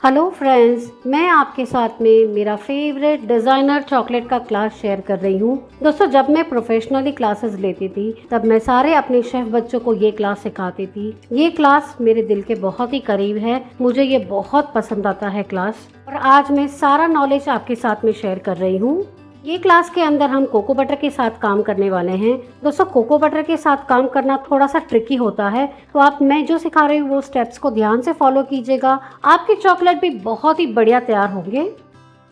Hello friends, मैं आपके साथ में मेरा फेवरेट डिज़ाइनर चॉकलेट का क्लास शेयर कर रही हूँ। दोस्तों, जब मैं प्रोफेशनली क्लासेस लेती थी तब मैं सारे अपने शेफ बच्चों को ये क्लास सिखाती थी। ये क्लास मेरे दिल के बहुत ही करीब है, मुझे ये बहुत पसंद आता है क्लास, और आज मैं सारा नॉलेज आपके साथ में शेयर कर रही हूँ। ये क्लास के अंदर हम कोको बटर के साथ काम करने वाले हैं। दोस्तों, कोको बटर के साथ काम करना थोड़ा सा ट्रिकी होता है, तो आप मैं जो सिखा रही हूँ वो स्टेप्स को ध्यान से फॉलो कीजिएगा। आपके चॉकलेट भी बहुत ही बढ़िया तैयार होंगे।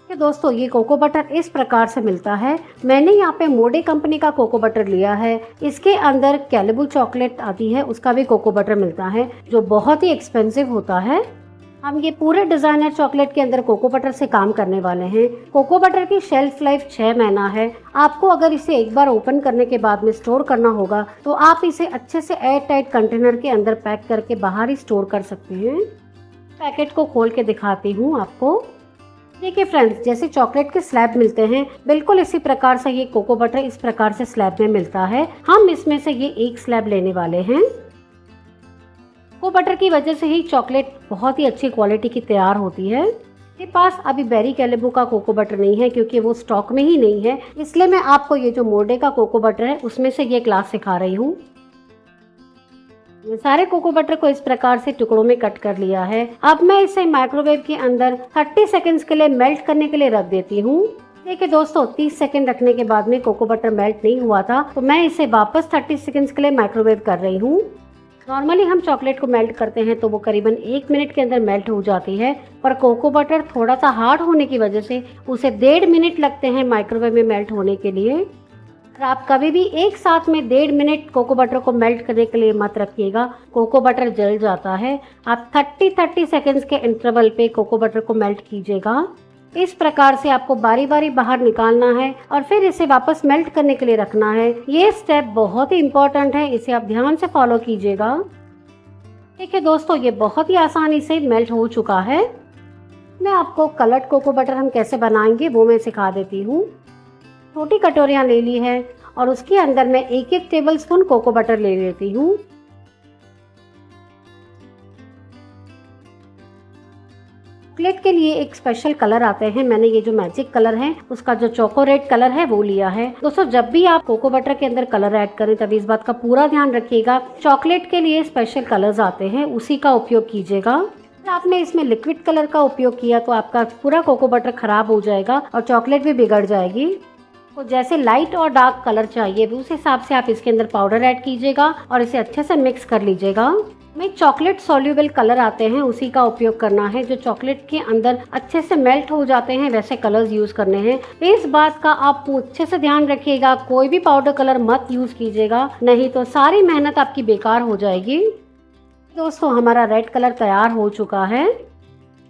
कि दोस्तों, ये कोको बटर इस प्रकार से मिलता है। मैंने यहाँ पे मोडे कंपनी का कोको बटर लिया है। इसके अंदर कैलिबू चॉकलेट आती है, उसका भी कोको बटर मिलता है जो बहुत ही एक्सपेंसिव होता है। हम ये पूरे डिज़ाइनर चॉकलेट के अंदर कोको बटर से काम करने वाले हैं। कोको बटर की शेल्फ लाइफ 6 महीना है। आपको अगर इसे एक बार ओपन करने के बाद में स्टोर करना होगा तो आप इसे अच्छे से एयर टाइट कंटेनर के अंदर पैक करके बाहर ही स्टोर कर सकते हैं। पैकेट को खोल के दिखाती हूँ आपको। देखिए फ्रेंड्स, जैसे चॉकलेट के स्लैब मिलते हैं, बिल्कुल इसी प्रकार से ये कोको बटर इस प्रकार से स्लैब में मिलता है। हम इसमें से ये एक स्लैब लेने वाले हैं। कोको बटर की वजह से ही चॉकलेट बहुत ही अच्छी क्वालिटी की तैयार होती है। मेरे पास अभी बेरी कैलिबू का कोको बटर नहीं है क्योंकि वो स्टॉक में ही नहीं है, इसलिए मैं आपको ये जो मोडे का कोको बटर है उसमें से ये क्लास सिखा रही हूँ। सारे कोको बटर को इस प्रकार से टुकड़ों में कट कर लिया है। अब मैं इसे माइक्रोवेव के अंदर 30 सेकेंड्स के लिए मेल्ट करने के लिए रख देती हूँ। देखिए दोस्तों, 30 सेकेंड रखने के बाद में कोको बटर मेल्ट नहीं हुआ था, तो मैं इसे वापस 30 सेकेंड्स के लिए माइक्रोवेव कर रही हूँ। नॉर्मली हम चॉकलेट को मेल्ट करते हैं तो वो करीबन 1 मिनट के अंदर मेल्ट हो जाती है, पर कोको बटर थोड़ा सा हार्ड होने की वजह से उसे 1.5 मिनट लगते हैं माइक्रोवेव में मेल्ट होने के लिए। और आप कभी भी एक साथ में 1.5 मिनट कोको बटर को मेल्ट करने के लिए मत रखिएगा, कोको बटर जल जाता है। आप 30 सेकेंड्स के इंटरवल पे कोको बटर को मेल्ट कीजिएगा। इस प्रकार से आपको बारी बारी बाहर निकालना है और फिर इसे वापस मेल्ट करने के लिए रखना है। ये स्टेप बहुत ही इम्पोर्टेंट है, इसे आप ध्यान से फॉलो कीजिएगा। देखिए दोस्तों, ये बहुत ही आसानी से मेल्ट हो चुका है। मैं आपको कलर्ड कोको बटर हम कैसे बनाएंगे वो मैं सिखा देती हूँ। छोटी कटोरियाँ ले ली है और उसके अंदर मैं 1-1 टेबल स्पून कोको बटर ले लेती हूँ। चॉकलेट के लिए एक स्पेशल कलर आते हैं, मैंने ये जो मैजिक कलर है उसका जो चोको रेड कलर है वो लिया है। दोस्तों, जब भी आप कोको बटर के अंदर कलर ऐड करें तभी इस बात का पूरा ध्यान रखिएगा, चॉकलेट के लिए स्पेशल कलर्स आते हैं, उसी का उपयोग कीजिएगा। अगर आपने इसमें लिक्विड कलर का उपयोग किया तो आपका पूरा कोको बटर खराब हो जाएगा और चॉकलेट भी बिगड़ जाएगी। तो जैसे लाइट और डार्क कलर चाहिए उस हिसाब से आप इसके अंदर पाउडर ऐड कीजिएगा और इसे अच्छे से मिक्स कर लीजिएगा। में चॉकलेट सॉल्युबल कलर आते हैं, उसी का उपयोग करना है। जो चॉकलेट के अंदर अच्छे से मेल्ट हो जाते हैं वैसे कलर्स यूज करने हैं। इस बात का आप अच्छे से ध्यान रखिएगा, कोई भी पाउडर कलर मत यूज कीजिएगा, नहीं तो सारी मेहनत आपकी बेकार हो जाएगी। दोस्तों, हमारा रेड कलर तैयार हो चुका है।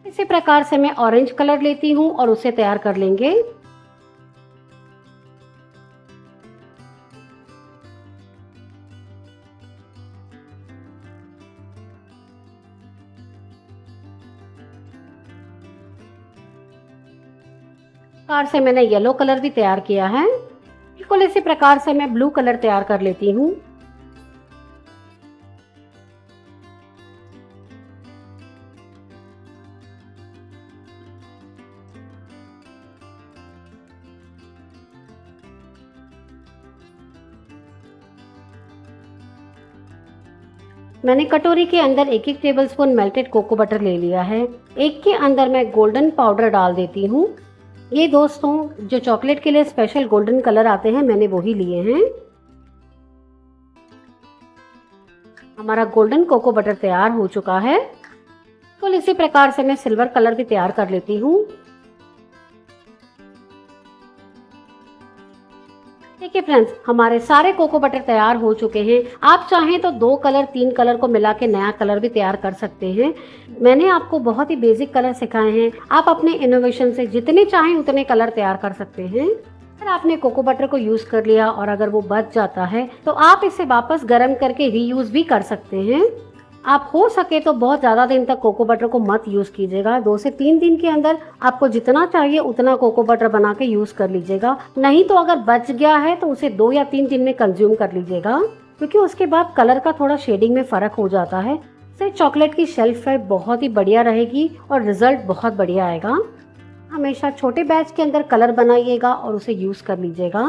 इसी प्रकार से मैं ऑरेंज कलर लेती हूँ और उसे तैयार कर लेंगे। प्रकार से मैंने येलो कलर भी तैयार किया है। बिल्कुल इसी प्रकार से मैं ब्लू कलर तैयार कर लेती हूँ। मैंने कटोरी के अंदर 1-1 tablespoon melted cocoa butter ले लिया है। एक के अंदर मैं गोल्डन पाउडर डाल देती हूँ। ये दोस्तों, जो चॉकलेट के लिए स्पेशल गोल्डन कलर आते हैं मैंने वही लिए हैं। हमारा गोल्डन कोको बटर तैयार हो चुका है। तो इसी प्रकार से मैं सिल्वर कलर भी तैयार कर लेती हूँ। देखिए फ्रेंड्स, हमारे सारे कोको बटर तैयार हो चुके हैं। आप चाहें तो 2 कलर 3 कलर को मिला के नया कलर भी तैयार कर सकते हैं। मैंने आपको बहुत ही बेसिक कलर सिखाए हैं, आप अपने इनोवेशन से जितने चाहें उतने कलर तैयार कर सकते हैं। अगर आपने कोको बटर को यूज कर लिया और अगर वो बच जाता है तो आप इसे वापस गर्म करके रीयूज भी कर सकते हैं। आप हो सके तो बहुत ज़्यादा दिन तक कोको बटर को मत यूज़ कीजिएगा। 2 से 3 दिन के अंदर आपको जितना चाहिए उतना कोको बटर बना के यूज़ कर लीजिएगा। नहीं तो अगर बच गया है तो उसे 2 या 3 दिन में कंज्यूम कर लीजिएगा, क्योंकि उसके बाद कलर का थोड़ा शेडिंग में फ़र्क हो जाता है। इससे चॉकलेट की शेल्फ लाइफ बहुत ही बढ़िया रहेगी और रिजल्ट बहुत बढ़िया आएगा। हमेशा छोटे बैच के अंदर कलर बनाइएगा और उसे यूज़ कर लीजिएगा।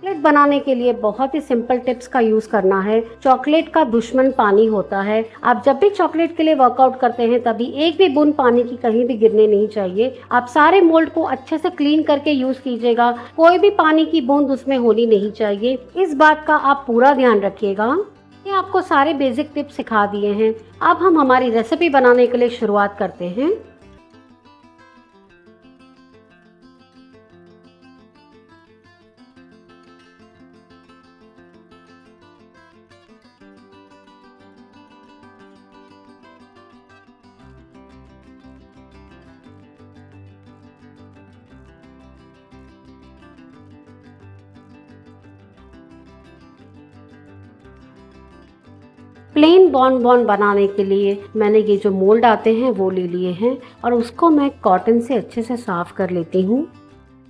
चॉकलेट बनाने के लिए बहुत ही सिंपल टिप्स का यूज़ करना है। चॉकलेट का दुश्मन पानी होता है। आप जब भी चॉकलेट के लिए वर्कआउट करते हैं तभी एक भी बूंद पानी की कहीं भी गिरने नहीं चाहिए। आप सारे मोल्ड को अच्छे से क्लीन करके यूज़ कीजिएगा। कोई भी पानी की बूंद उसमें होनी नहीं चाहिए। इस बात का आप पूरा ध्यान रखिएगा। ये आपको सारे बेसिक टिप्स सिखा दिए हैं। अब हम हमारी रेसिपी बनाने के लिए शुरुआत करते हैं। प्लेन बॉन बनाने के लिए मैंने ये जो मोल्ड आते हैं वो ले लिए हैं और उसको मैं कॉटन से अच्छे से साफ कर लेती हूँ।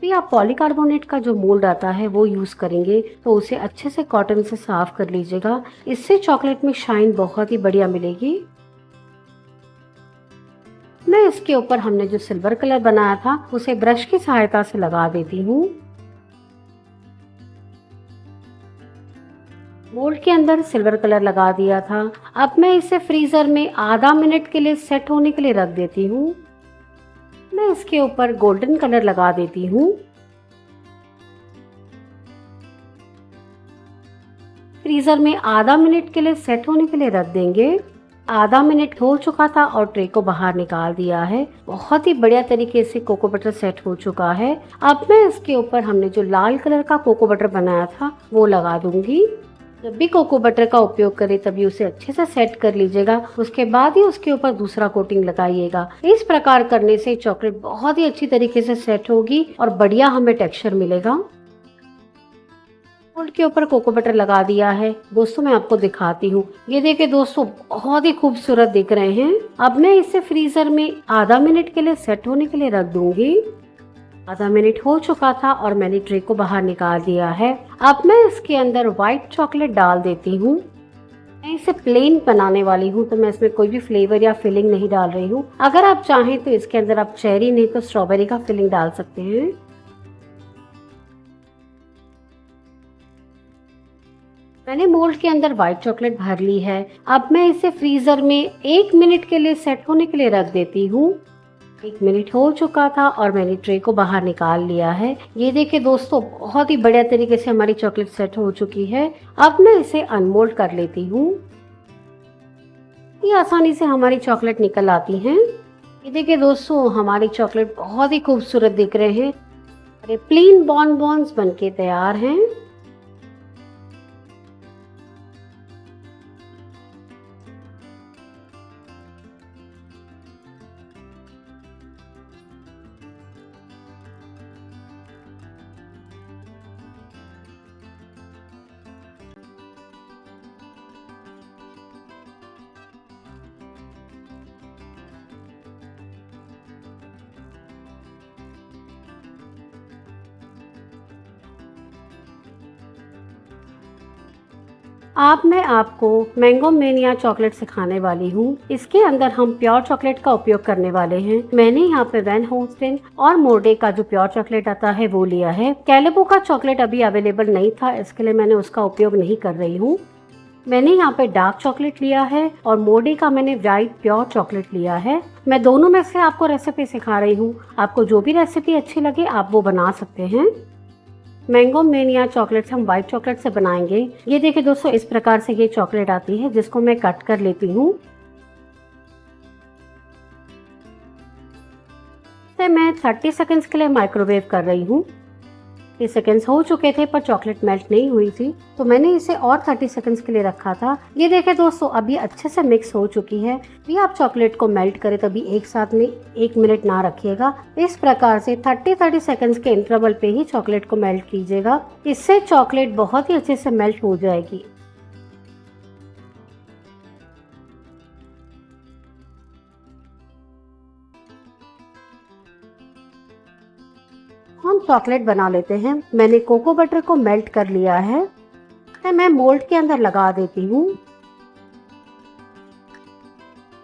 भी आप पॉलीकार्बोनेट का जो मोल्ड आता है वो यूज़ करेंगे तो उसे अच्छे से कॉटन से साफ कर लीजिएगा। इससे चॉकलेट में शाइन बहुत ही बढ़िया मिलेगी। मैं इसके ऊपर हमने जो सिल्वर कलर बनाया था उसे ब्रश की सहायता से लगा देती हूँ। मोल्ड के अंदर सिल्वर कलर लगा दिया था। अब मैं इसे फ्रीजर में आधा मिनट के लिए सेट होने के लिए रख देती हूँ। मैं इसके ऊपर गोल्डन कलर लगा देती हूँ। फ्रीजर में आधा मिनट के लिए सेट होने के लिए रख देंगे। आधा मिनट हो चुका था और ट्रे को बाहर निकाल दिया है। बहुत ही बढ़िया तरीके से कोको बटर सेट हो चुका है। अब मैं इसके ऊपर हमने जो लाल कलर का कोको बटर बनाया था वो लगा दूंगी। जब भी कोको बटर का उपयोग करें तभी उसे अच्छे से सेट कर लीजिएगा। उसके बाद ही उसके ऊपर दूसरा कोटिंग लगाइएगा। इस प्रकार करने से चॉकलेट बहुत ही अच्छी तरीके से सेट होगी और बढ़िया हमें टेक्सचर मिलेगा। मोल्ड के ऊपर कोको बटर लगा दिया है। दोस्तों मैं आपको दिखाती हूँ। ये देखिए दोस्तों बहुत ही खूबसूरत दिख रहे हैं। अब मैं इसे फ्रीजर में आधा मिनट के लिए सेट होने के लिए रख दूंगी। आधा मिनट हो चुका था और मैंने ट्रे को बाहर निकाल दिया है। अब मैं इसके अंदर व्हाइट चॉकलेट डाल देती हूँ। मैं इसे प्लेन बनाने वाली हूँ तो मैं इसमें कोई भी फ्लेवर या फिलिंग नहीं डाल रही हूँ। अगर आप चाहें तो इसके अंदर आप चेरी नहीं तो स्ट्रॉबेरी का फिलिंग डाल सकते हैं। मैंने मोल्ड के अंदर व्हाइट चॉकलेट भर ली है। अब मैं इसे फ्रीजर में 1 मिनट के लिए सेट होने के लिए रख देती हूँ। 1 मिनट हो चुका था और मैंने ट्रे को बाहर निकाल लिया है। ये देखिए दोस्तों बहुत ही बढ़िया तरीके से हमारी चॉकलेट सेट हो चुकी है। अब मैं इसे अनमोल्ड कर लेती हूँ। ये आसानी से हमारी चॉकलेट निकल आती है। ये देखिए दोस्तों हमारी चॉकलेट बहुत ही खूबसूरत दिख रहे हैं। अरे प्लेन बॉन्स बनके तैयार हैं। अब मैं आपको मैंगो मेनिया चॉकलेट सिखाने वाली हूँ। इसके अंदर हम प्योर चॉकलेट का उपयोग करने वाले हैं। मैंने यहाँ पे वैन होस्टेन और मोर्डे का जो प्योर चॉकलेट आता है वो लिया है। कैलेबो का चॉकलेट अभी अवेलेबल नहीं था, इसके लिए मैंने उसका उपयोग नहीं कर रही हूँ। मैंने यहाँ पे डार्क चॉकलेट लिया है और मोर्डे का मैंने व्हाइट प्योर चॉकलेट लिया है। मैं दोनों में से आपको रेसिपी सिखा रही हूँ। आपको जो भी रेसिपी अच्छी लगे आप वो बना सकते हैं। मैंगो मेनिया चॉकलेट्स हम व्हाइट चॉकलेट से बनाएंगे। ये देखिए दोस्तों इस प्रकार से ये चॉकलेट आती है जिसको मैं कट कर लेती हूँ। इसे मैं 30 सेकंड्स के लिए माइक्रोवेव कर रही हूँ। 30 सेकंड्स हो चुके थे पर चॉकलेट मेल्ट नहीं हुई थी तो मैंने इसे और 30 सेकंड्स के लिए रखा था। ये देखिए दोस्तों अभी अच्छे से मिक्स हो चुकी है। भी आप चॉकलेट को मेल्ट करें तभी एक साथ में 1 मिनट ना रखिएगा। इस प्रकार से 30 सेकंड्स के इंटरवल पे ही चॉकलेट को मेल्ट कीजिएगा। इससे चॉकलेट बहुत ही अच्छे से मेल्ट हो जाएगी। हम चॉकलेट बना लेते हैं। मैंने कोको बटर को मेल्ट कर लिया है। मैं मोल्ड के अंदर लगा देती हूँ।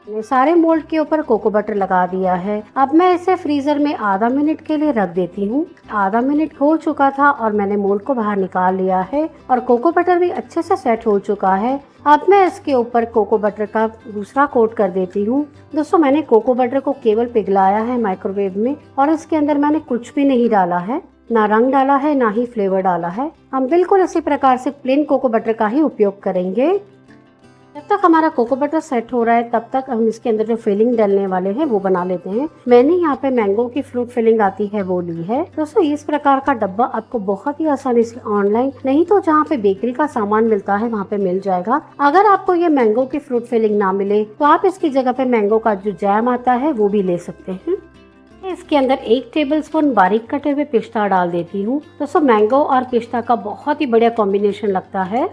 मैंने सारे मोल्ड के ऊपर कोको बटर लगा दिया है। अब मैं इसे फ्रीजर में आधा मिनट के लिए रख देती हूँ। आधा मिनट हो चुका था और मैंने मोल्ड को बाहर निकाल लिया है और कोको बटर भी अच्छे से सेट हो चुका है। अब मैं इसके ऊपर कोको बटर का दूसरा कोट कर देती हूँ। दोस्तों, मैंने कोको बटर को केवल पिघलाया है माइक्रोवेव में और इसके अंदर मैंने कुछ भी नहीं डाला है, ना रंग डाला है ना ही फ्लेवर डाला है। हम बिल्कुल इसी प्रकार से प्लेन कोको बटर का ही उपयोग करेंगे। जब तक हमारा कोको बटर सेट हो रहा है तब तक हम इसके अंदर जो फिलिंग डालने वाले हैं वो बना लेते हैं। मैंने यहाँ पे मैंगो की फ्रूट फिलिंग आती है वो ली है। दोस्तों, इस प्रकार का डब्बा आपको बहुत ही आसानी से ऑनलाइन नहीं तो जहाँ पे बेकरी का सामान मिलता है वहाँ पे मिल जाएगा। अगर आपको ये मैंगो की फ्रूट फिलिंग ना मिले तो आप इसकी जगह पे मैंगो का जो जैम आता है वो भी ले सकते हैं। इसके अंदर 1 टेबलस्पून बारीक कटे हुए पिस्ता डाल देती हूँ। दोस्तों, मैंगो और पिस्ता का बहुत ही बढ़िया कॉम्बिनेशन लगता है।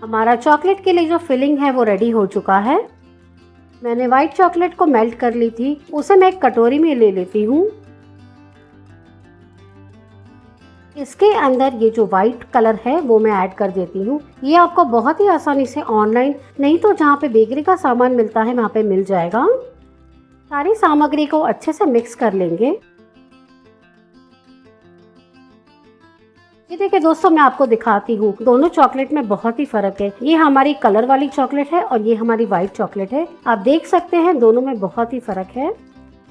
हमारा चॉकलेट के लिए जो फिलिंग है वो रेडी हो चुका है। मैंने व्हाइट चॉकलेट को मेल्ट कर ली थी, उसे मैं एक कटोरी में ले लेती हूँ। इसके अंदर ये जो व्हाइट कलर है वो मैं ऐड कर देती हूँ। ये आपको बहुत ही आसानी से ऑनलाइन नहीं तो जहाँ पे बेकरी का सामान मिलता है वहाँ पे मिल जाएगा। सारी सामग्री को अच्छे से मिक्स कर लेंगे। ये देखिए दोस्तों, मैं आपको दिखाती हूँ, दोनों चॉकलेट में बहुत ही फर्क है। ये हमारी कलर वाली चॉकलेट है और ये हमारी व्हाइट चॉकलेट है। आप देख सकते हैं दोनों में बहुत ही फर्क है।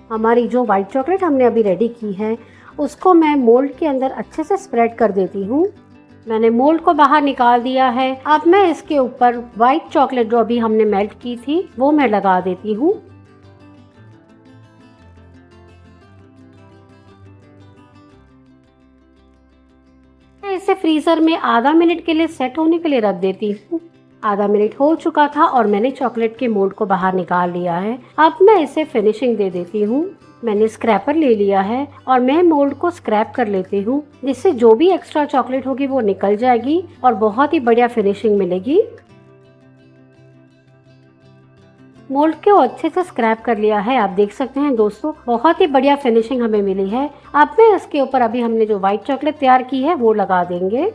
हमारी जो व्हाइट चॉकलेट हमने अभी रेडी की है उसको मैं मोल्ड के अंदर अच्छे से स्प्रेड कर देती हूँ। मैंने मोल्ड को बाहर निकाल दिया है। अब मैं इसके ऊपर व्हाइट चॉकलेट जो अभी हमने मेल्ट की थी वो मैं लगा देती हूँ। इसे फ्रीजर में आधा मिनट के लिए सेट होने के लिए रख देती हूँ। आधा मिनट हो चुका था और मैंने चॉकलेट के मोल्ड को बाहर निकाल लिया है। अब मैं इसे फिनिशिंग दे देती हूँ। मैंने स्क्रैपर ले लिया है और मैं मोल्ड को स्क्रैप कर लेती हूँ, जिससे जो भी एक्स्ट्रा चॉकलेट होगी वो निकल जाएगी और बहुत ही बढ़िया फिनिशिंग मिलेगी। मोल्ड को अच्छे से स्क्रैप कर लिया है। आप देख सकते हैं दोस्तों, बहुत ही बढ़िया फिनिशिंग हमें मिली है। अब मैं इसके ऊपर अभी हमने जो व्हाइट चॉकलेट तैयार की है वो लगा देंगे।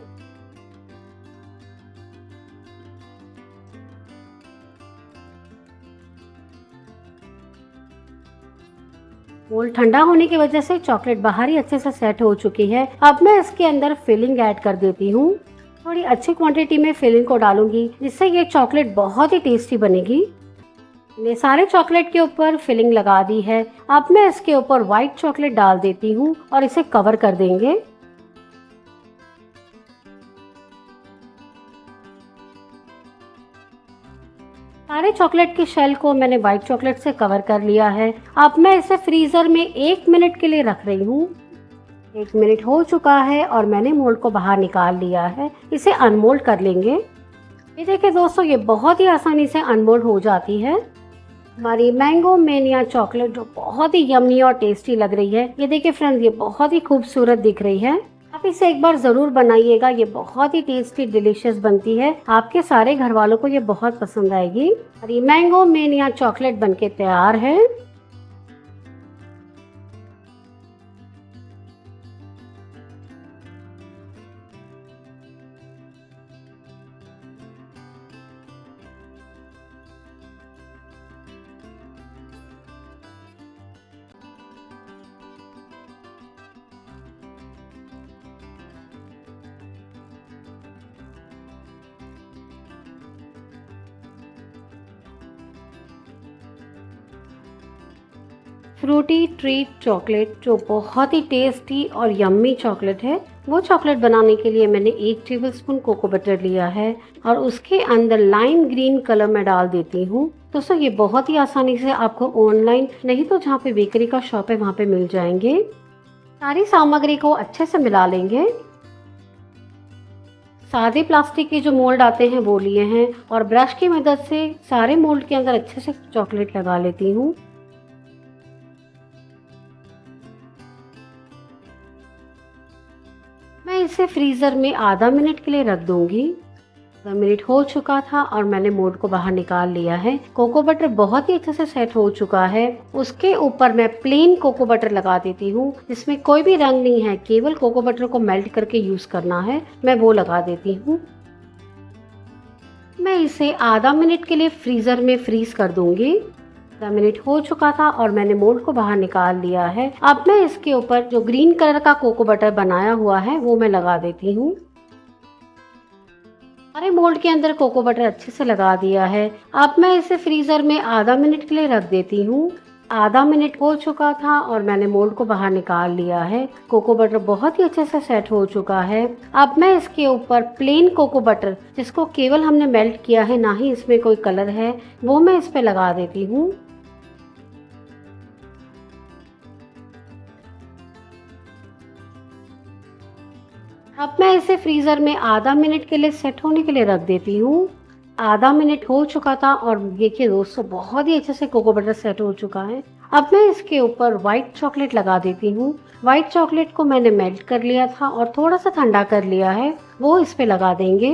मोल्ड ठंडा होने की वजह से चॉकलेट बाहर ही अच्छे से सेट हो चुकी है। अब मैं इसके अंदर फिलिंग ऐड कर देती हूँ। थोड़ी अच्छी क्वांटिटी में फिलिंग को डालूंगी, जिससे ये चॉकलेट बहुत ही टेस्टी बनेगी। मैंने सारे चॉकलेट के ऊपर फिलिंग लगा दी है। अब मैं इसके ऊपर व्हाइट चॉकलेट डाल देती हूँ और इसे कवर कर देंगे। सारे चॉकलेट की शेल को मैंने व्हाइट चॉकलेट से कवर कर लिया है। अब मैं इसे फ्रीजर में 1 मिनट के लिए रख रही हूँ। 1 मिनट हो चुका है और मैंने मोल्ड को बाहर निकाल लिया है। इसे अनमोल्ड कर लेंगे। ये देखिए दोस्तों, ये बहुत ही आसानी से अनमोल्ड हो जाती है। हमारी मैंगो मेनिया चॉकलेट जो बहुत ही यम्मी और टेस्टी लग रही है। ये देखिए फ्रेंड्स, ये बहुत ही खूबसूरत दिख रही है। आप इसे एक बार जरूर बनाइएगा, ये बहुत ही टेस्टी डिलीशियस बनती है। आपके सारे घर वालों को ये बहुत पसंद आएगी। और ये मैंगो मेनिया चॉकलेट बनके तैयार है। फ्रूटी ट्रीट चॉकलेट जो बहुत ही टेस्टी और यम्मी चॉकलेट है, वो चॉकलेट बनाने के लिए मैंने 1 टेबलस्पून कोको बटर लिया है और उसके अंदर लाइम ग्रीन कलर में डाल देती हूँ। दोस्तों, ये बहुत ही आसानी से आपको ऑनलाइन नहीं तो जहाँ पे बेकरी का शॉप है वहाँ पे मिल जाएंगे। सारी सामग्री को अच्छे से मिला लेंगे। सादे प्लास्टिक के जो मोल्ड आते हैं वो लिए हैं और ब्रश की मदद से सारे मोल्ड के अंदर अच्छे से चॉकलेट लगा लेती हूँ। मैं इसे फ्रीज़र में आधा मिनट के लिए रख दूंगी। आधा मिनट हो चुका था और मैंने मोल्ड को बाहर निकाल लिया है। कोको बटर बहुत ही अच्छे से सेट हो चुका है। उसके ऊपर मैं प्लेन कोको बटर लगा देती हूँ, जिसमें कोई भी रंग नहीं है, केवल कोको बटर को मेल्ट करके यूज करना है। मैं वो लगा देती हूँ। मैं इसे आधा मिनट के लिए फ्रीज़र में फ्रीज कर दूंगी। 10 मिनट हो चुका था और मैंने मोल्ड को बाहर निकाल लिया है। अब मैं इसके ऊपर जो ग्रीन कलर का कोको बटर बनाया हुआ है वो मैं लगा देती हूँ। अरे मोल्ड के अंदर कोको बटर अच्छे से लगा दिया है। अब मैं इसे फ्रीजर में आधा मिनट के लिए रख देती हूँ। आधा मिनट हो चुका था और मैंने मोल्ड को बाहर निकाल लिया है। कोको बटर बहुत ही अच्छे से सेट हो चुका है। अब मैं इसके ऊपर प्लेन कोको बटर, जिसको केवल हमने मेल्ट किया है, ना ही इसमें कोई कलर है, वो मैं इस पे लगा देती हूँ। अब मैं इसे फ्रीजर में आधा मिनट के लिए सेट होने के लिए रख देती हूँ। आधा मिनट हो चुका था और देखिए दोस्तों, बहुत ही अच्छे से कोको बटर सेट हो चुका है। अब मैं इसके ऊपर व्हाइट चॉकलेट लगा देती हूँ। व्हाइट चॉकलेट को मैंने मेल्ट कर लिया था और थोड़ा सा ठंडा कर लिया है, वो इस पे लगा देंगे।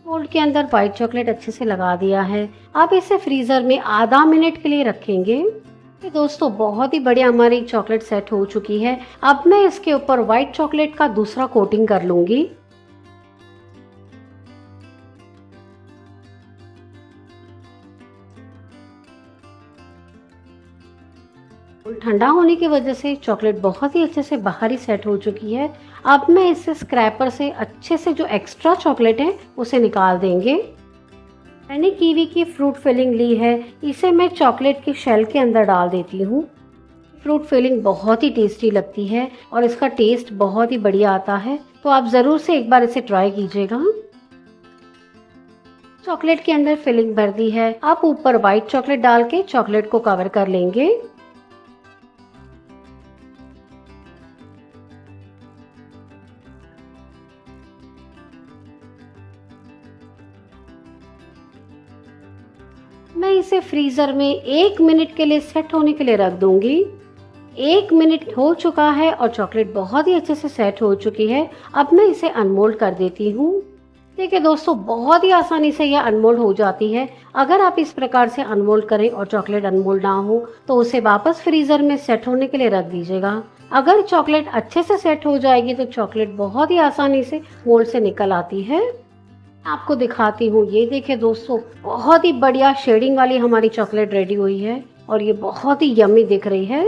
मोल्ड के अंदर व्हाइट चॉकलेट अच्छे से लगा दिया है। अब इसे फ्रीजर में आधा मिनट के लिए रखेंगे। ये दोस्तों, बहुत ही बढ़िया हमारी चॉकलेट सेट हो चुकी है। अब मैं इसके ऊपर व्हाइट चॉकलेट का दूसरा कोटिंग कर लूंगी। ठंडा होने की वजह से चॉकलेट बहुत ही अच्छे से बाहर ही सेट हो चुकी है। अब मैं इसे स्क्रैपर से अच्छे से जो एक्स्ट्रा चॉकलेट है उसे निकाल देंगे। मैंने कीवी की फ्रूट फिलिंग ली है, इसे मैं चॉकलेट के शेल के अंदर डाल देती हूँ। फ्रूट फिलिंग बहुत ही टेस्टी लगती है और इसका टेस्ट बहुत ही बढ़िया आता है, तो आप ज़रूर से एक बार इसे ट्राई कीजिएगा। चॉकलेट के अंदर फिलिंग भर दी है। आप ऊपर व्हाइट चॉकलेट डाल के चॉकलेट को कवर कर लेंगे। मैं इसे फ्रीजर में 1 मिनट के लिए सेट होने के लिए रख दूंगी। 1 मिनट हो चुका है और चॉकलेट बहुत ही अच्छे से सेट हो चुकी है। अब मैं इसे अनमोल्ड कर देती हूँ। देखिए दोस्तों, बहुत ही आसानी से यह अनमोल्ड हो जाती है। अगर आप इस प्रकार से अनमोल्ड करें और चॉकलेट अनमोल्ड ना हो तो उसे वापस फ्रीजर में सेट होने के लिए रख दीजिएगा। अगर चॉकलेट अच्छे से सेट हो जाएगी तो चॉकलेट बहुत ही आसानी से मोल्ड से निकल आती है। आपको दिखाती हूँ, ये देखिए दोस्तों, बहुत ही बढ़िया शेडिंग वाली हमारी चॉकलेट रेडी हुई है और ये बहुत ही यम्मी दिख रही है।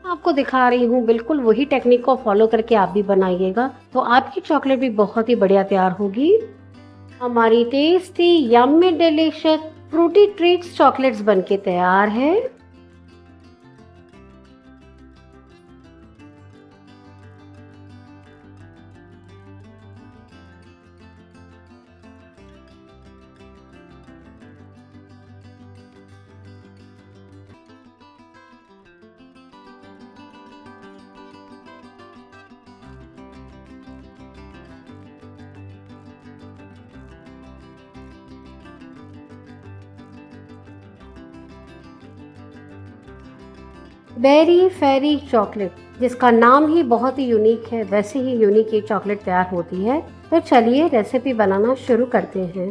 आपको दिखा रही हूँ, बिल्कुल वही टेक्निक को फॉलो करके आप भी बनाइएगा तो आपकी चॉकलेट भी बहुत ही बढ़िया तैयार होगी। हमारी tasty yummy delicious fruity treats chocolates बनके तैयार है। बेरी फेरी चॉकलेट, जिसका नाम ही बहुत ही यूनिक है, वैसे ही यूनिक ये चॉकलेट तैयार होती है। तो चलिए रेसिपी बनाना शुरू करते हैं।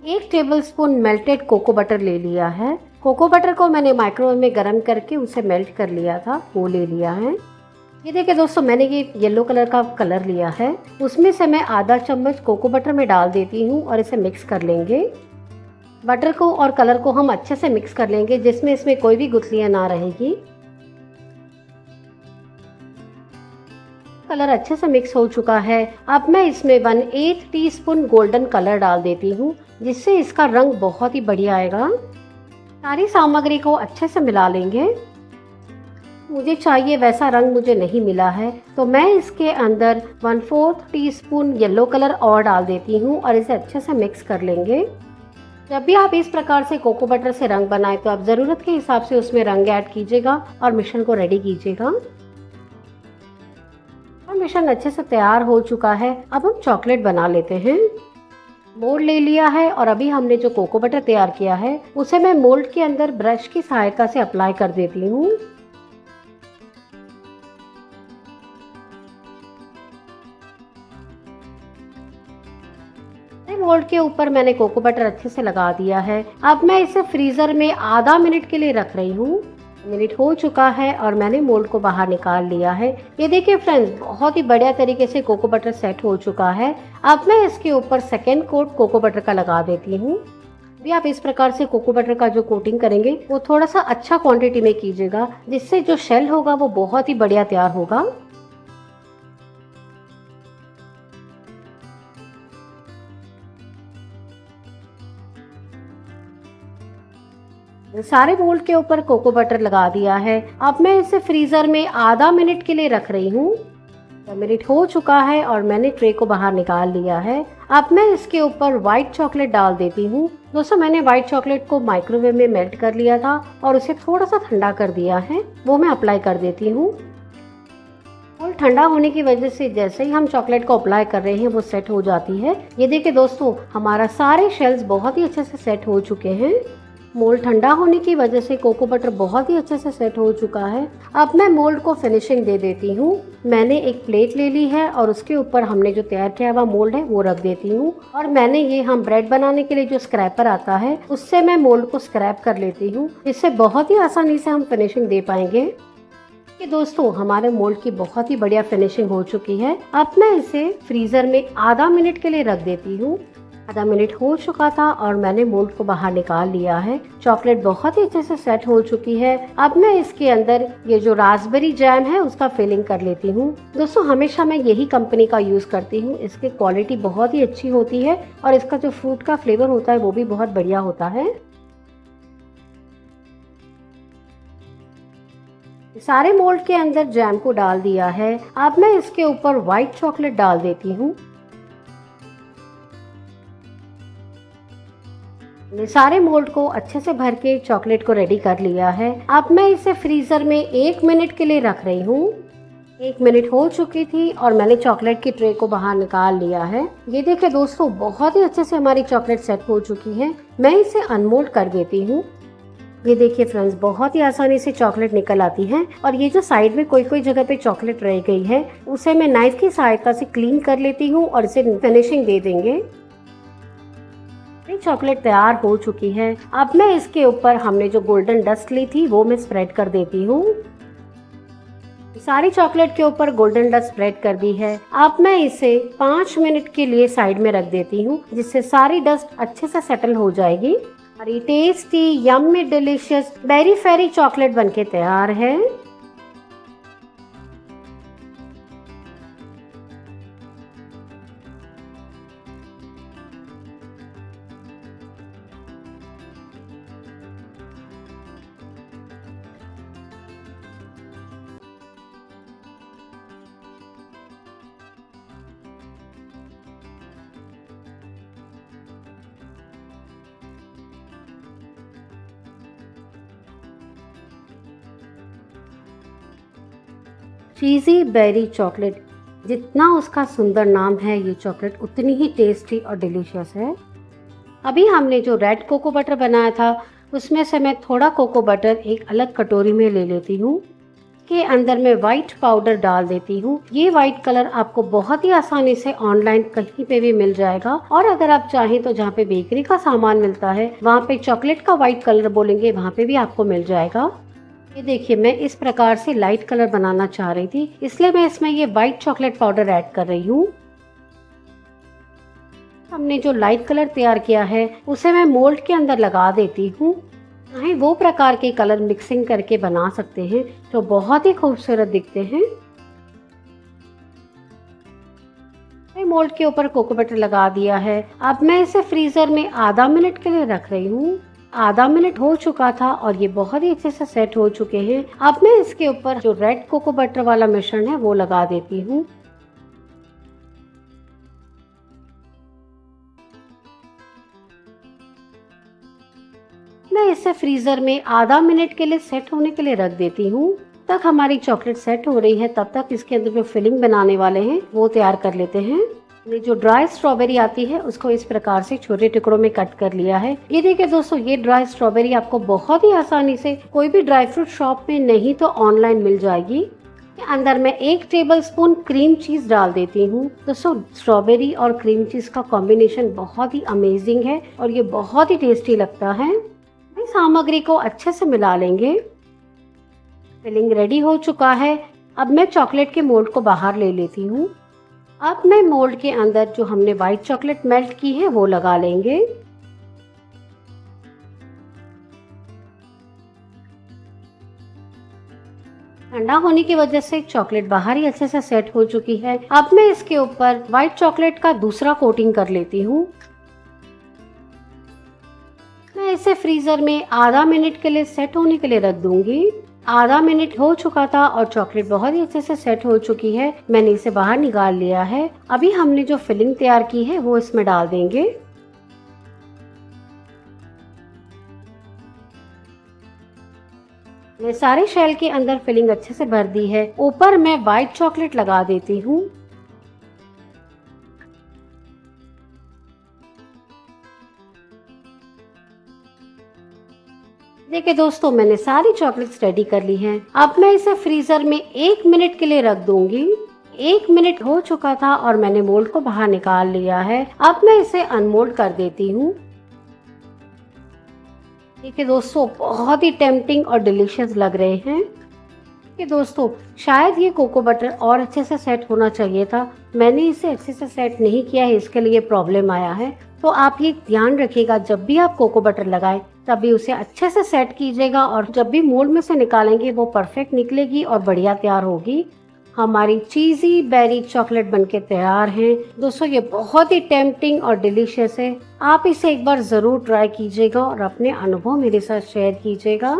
1 टेबलस्पून मेल्टेड कोको बटर ले लिया है। कोको बटर को मैंने माइक्रोवेव में गर्म करके उसे मेल्ट कर लिया था, वो ले लिया है। ये देखिए दोस्तों, मैंने ये येलो कलर का कलर लिया है, उसमें से मैं आधा चम्मच कोको बटर में डाल देती हूँ और इसे मिक्स कर लेंगे। बटर को और कलर को हम अच्छे से मिक्स कर लेंगे, जिसमें इसमें कोई भी गुठलियाँ ना रहेगी। कलर अच्छे से मिक्स हो चुका है। अब मैं इसमें 1/8 टीस्पून गोल्डन कलर डाल देती हूँ, जिससे इसका रंग बहुत ही बढ़िया आएगा। सारी सामग्री को अच्छे से मिला लेंगे। मुझे चाहिए वैसा रंग मुझे नहीं मिला है, तो मैं इसके अंदर 1/4 टीस्पून येलो कलर और डाल देती हूँ और इसे अच्छे से मिक्स कर लेंगे। जब भी आप इस प्रकार से कोको बटर से रंग बनाएं तो आप ज़रूरत के हिसाब से उसमें रंग ऐड कीजिएगा और मिश्रण को रेडी कीजिएगा। मिश्रण अच्छे से तैयार हो चुका है। अब हम चॉकलेट बना लेते हैं। मोल्ड ले लिया है और अभी हमने जो कोको बटर तैयार किया है उसे मैं मोल्ड के अंदर ब्रश की सहायता से अप्लाई कर देती हूँ। मोल्ड के ऊपर मैंने कोको बटर अच्छे से लगा दिया है। अब मैं इसे फ्रीजर में आधा मिनट के लिए रख रही हूँ। मिनट हो चुका है और मैंने मोल्ड को बाहर निकाल लिया है। ये देखिए फ्रेंड्स, बहुत ही बढ़िया तरीके से कोको बटर सेट हो चुका है। अब मैं इसके ऊपर सेकेंड कोट कोको बटर का लगा देती हूँ। भी आप इस प्रकार से कोको बटर का जो कोटिंग करेंगे वो थोड़ा सा अच्छा क्वांटिटी में कीजिएगा, जिससे जो शेल होगा वो बहुत ही बढ़िया तैयार होगा। सारे मोल्ड के ऊपर कोको बटर लगा दिया है। अब मैं इसे फ्रीजर में आधा मिनट के लिए रख रही हूँ। मिनट हो चुका है और मैंने ट्रे को बाहर निकाल लिया है। अब मैं इसके ऊपर व्हाइट चॉकलेट डाल देती हूँ। दोस्तों, मैंने व्हाइट चॉकलेट को माइक्रोवेव में मेल्ट कर लिया था और उसे थोड़ा सा ठंडा कर दिया है, वो मैं अप्लाई कर देती हूँ। और ठंडा होने की वजह से जैसे ही हम चॉकलेट को अप्लाई कर रहे हैं वो सेट हो जाती है। ये देखिए दोस्तों, हमारा सारे शेल्स बहुत ही अच्छे से सेट हो चुके हैं। मोल्ड ठंडा होने की वजह से कोको बटर बहुत ही अच्छे से सेट हो चुका है। अब मैं मोल्ड को फिनिशिंग दे देती हूँ। मैंने एक प्लेट ले ली है और उसके ऊपर हमने जो तैयार किया हुआ मोल्ड है वो रख देती हूँ। और मैंने ये हम ब्रेड बनाने के लिए जो स्क्रैपर आता है उससे मैं मोल्ड को स्क्रैप कर लेती हूँ। इससे बहुत ही आसानी से हम फिनिशिंग दे पाएंगे। कि दोस्तों, हमारे मोल्ड की बहुत ही बढ़िया फिनिशिंग हो चुकी है। अब मैं इसे फ्रीजर में आधा मिनट के लिए रख देती हूँ। आधा मिनट हो चुका था और मैंने मोल्ड को बाहर निकाल लिया है। चॉकलेट बहुत ही अच्छे से सेट हो चुकी है। अब मैं इसके अंदर ये जो रास्पबेरी जैम है उसका फिलिंग कर लेती हूँ। दोस्तों, हमेशा मैं यही कंपनी का यूज करती हूँ। इसकी क्वालिटी बहुत ही अच्छी होती है और इसका जो फ्रूट का फ्लेवर होता है वो भी बहुत बढ़िया होता है। सारे मोल्ड के अंदर जैम को डाल दिया है। अब मैं इसके ऊपर व्हाइट चॉकलेट डाल देती हूँ। सारे मोल्ड को अच्छे से भर के चॉकलेट को रेडी कर लिया है। अब मैं इसे फ्रीजर में 1 मिनट के लिए रख रही हूँ। 1 मिनट हो चुकी थी और मैंने चॉकलेट की ट्रे को बाहर निकाल लिया है। ये देखिए दोस्तों, बहुत ही अच्छे से हमारी चॉकलेट सेट हो चुकी है। मैं इसे अनमोल्ड कर देती हूँ। ये देखिए फ्रेंड्स, बहुत ही आसानी से चॉकलेट निकल आती है। और ये जो साइड में कोई कोई जगह पे चॉकलेट रह गई है उसे मैं नाइफ की सहायता से क्लीन कर लेती हूँ और इसे फिनिशिंग दे देंगे। चॉकलेट तैयार हो चुकी है। अब मैं इसके ऊपर हमने जो गोल्डन डस्ट ली थी वो मैं स्प्रेड कर देती हूँ। सारी चॉकलेट के ऊपर गोल्डन डस्ट स्प्रेड कर दी है। अब मैं इसे 5 मिनट के लिए साइड में रख देती हूँ, जिससे सारी डस्ट अच्छे से सेटल हो जाएगी। हमारी टेस्टी यम्मी डिलीशियस बेरी फेरी चॉकलेट बनके तैयार है। चीज़ी बेरी चॉकलेट, जितना उसका सुंदर नाम है, ये चॉकलेट उतनी ही टेस्टी और डिलीशियस है। अभी हमने जो रेड कोको बटर बनाया था उसमें से मैं थोड़ा कोको बटर एक अलग कटोरी में ले लेती हूँ। के अंदर मैं व्हाइट पाउडर डाल देती हूँ। ये व्हाइट कलर आपको बहुत ही आसानी से ऑनलाइन कहीं पे भी मिल जाएगा। और अगर आप चाहें तो जहाँ पे बेकरी का सामान मिलता है वहाँ पे चॉकलेट का व्हाइट कलर बोलेंगे, वहाँ पे भी आपको मिल जाएगा। ये देखिए, मैं इस प्रकार से लाइट कलर बनाना चाह रही थी, इसलिए मैं इसमें ये व्हाइट चॉकलेट पाउडर ऐड कर रही हूँ। हमने जो लाइट कलर तैयार किया है उसे मैं मोल्ड के अंदर लगा देती हूँ। चाहे वो प्रकार के कलर मिक्सिंग करके बना सकते हैं जो बहुत ही खूबसूरत दिखते हैं। मोल्ड के ऊपर कोको बटर लगा दिया है। अब मैं इसे फ्रीजर में आधा मिनट के लिए रख रही हूँ। आधा मिनट हो चुका था और ये बहुत ही अच्छे से सेट हो चुके हैं। अब मैं इसके ऊपर जो रेड कोको बटर वाला मिश्रण है वो लगा देती हूँ। मैं इसे फ्रीजर में आधा मिनट के लिए सेट होने के लिए रख देती हूँ। तक हमारी चॉकलेट सेट हो रही है, तब तक इसके अंदर जो फिलिंग बनाने वाले हैं वो तैयार कर लेते हैं। जो ड्राई स्ट्रॉबेरी आती है उसको इस प्रकार से छोटे टुकड़ों में कट कर लिया है। ये देखिए दोस्तों, ये ड्राई स्ट्रॉबेरी आपको बहुत ही आसानी से कोई भी ड्राई फ्रूट शॉप में नहीं तो ऑनलाइन मिल जाएगी। अंदर मैं 1 टेबलस्पून क्रीम चीज डाल देती हूँ। दोस्तों, स्ट्रॉबेरी और क्रीम चीज का कॉम्बिनेशन बहुत ही अमेजिंग है और ये बहुत ही टेस्टी लगता है। सामग्री को अच्छे से मिला लेंगे। फिलिंग रेडी हो चुका है। अब मैं चॉकलेट के मोल्ड को बाहर ले लेती हूँ। अब मैं मोल्ड के अंदर जो हमने व्हाइट चॉकलेट मेल्ट की है वो लगा लेंगे। ठंडा होने की वजह से चॉकलेट बाहर ही अच्छे से सेट हो चुकी है। अब मैं इसके ऊपर व्हाइट चॉकलेट का दूसरा कोटिंग कर लेती हूँ। मैं इसे फ्रीजर में आधा मिनट के लिए सेट होने के लिए रख दूंगी। आधा मिनट हो चुका था और चॉकलेट बहुत ही अच्छे से सेट हो चुकी है। मैंने इसे बाहर निकाल लिया है। अभी हमने जो फिलिंग तैयार की है वो इसमें डाल देंगे। मैं सारे शेल के अंदर फिलिंग अच्छे से भर दी है। ऊपर मैं व्हाइट चॉकलेट लगा देती हूँ। देखिए दोस्तों, मैंने सारी चॉकलेट्स रेडी कर ली हैं। अब मैं इसे फ्रीजर में 1 मिनट के लिए रख दूंगी। 1 मिनट हो चुका था और मैंने मोल्ड को बाहर निकाल लिया है। अब मैं इसे अनमोल्ड कर देती हूँ। देखिए दोस्तों, बहुत ही टेम्पटिंग और डिलीशियस लग रहे हैं। कि दोस्तों, शायद ये कोको बटर और अच्छे से सेट होना चाहिए था। मैंने इसे अच्छे से सेट नहीं किया है, इसके लिए प्रॉब्लम आया है। तो आप ये ध्यान रखिएगा, जब भी आप कोको बटर लगाएं तभी उसे अच्छे से सेट कीजिएगा और जब भी मोल्ड में से निकालेंगे वो परफेक्ट निकलेगी और बढ़िया तैयार होगी। हमारी चीज़ी बेरी चॉकलेट बनके तैयार है। दोस्तों, ये बहुत ही टेम्पटिंग और डिलीशियस है। आप इसे एक बार ज़रूर ट्राई कीजिएगा और अपने अनुभव मेरे साथ शेयर कीजिएगा।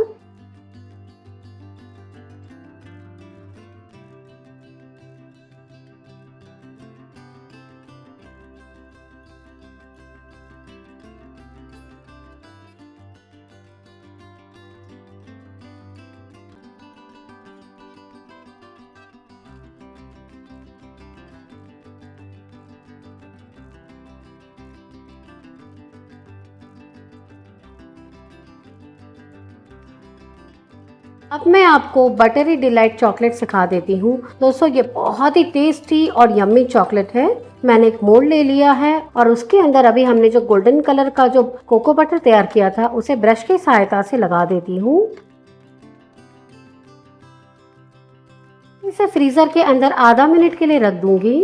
अब मैं आपको बटरी डिलाइट चॉकलेट सिखा देती हूँ। दोस्तों, ये बहुत ही टेस्टी और यम्मी चॉकलेट है। मैंने एक मोल्ड ले लिया है और उसके अंदर अभी हमने जो गोल्डन कलर का जो कोको बटर तैयार किया था उसे ब्रश की सहायता से लगा देती हूँ। इसे फ्रीजर के अंदर आधा मिनट के लिए रख दूंगी।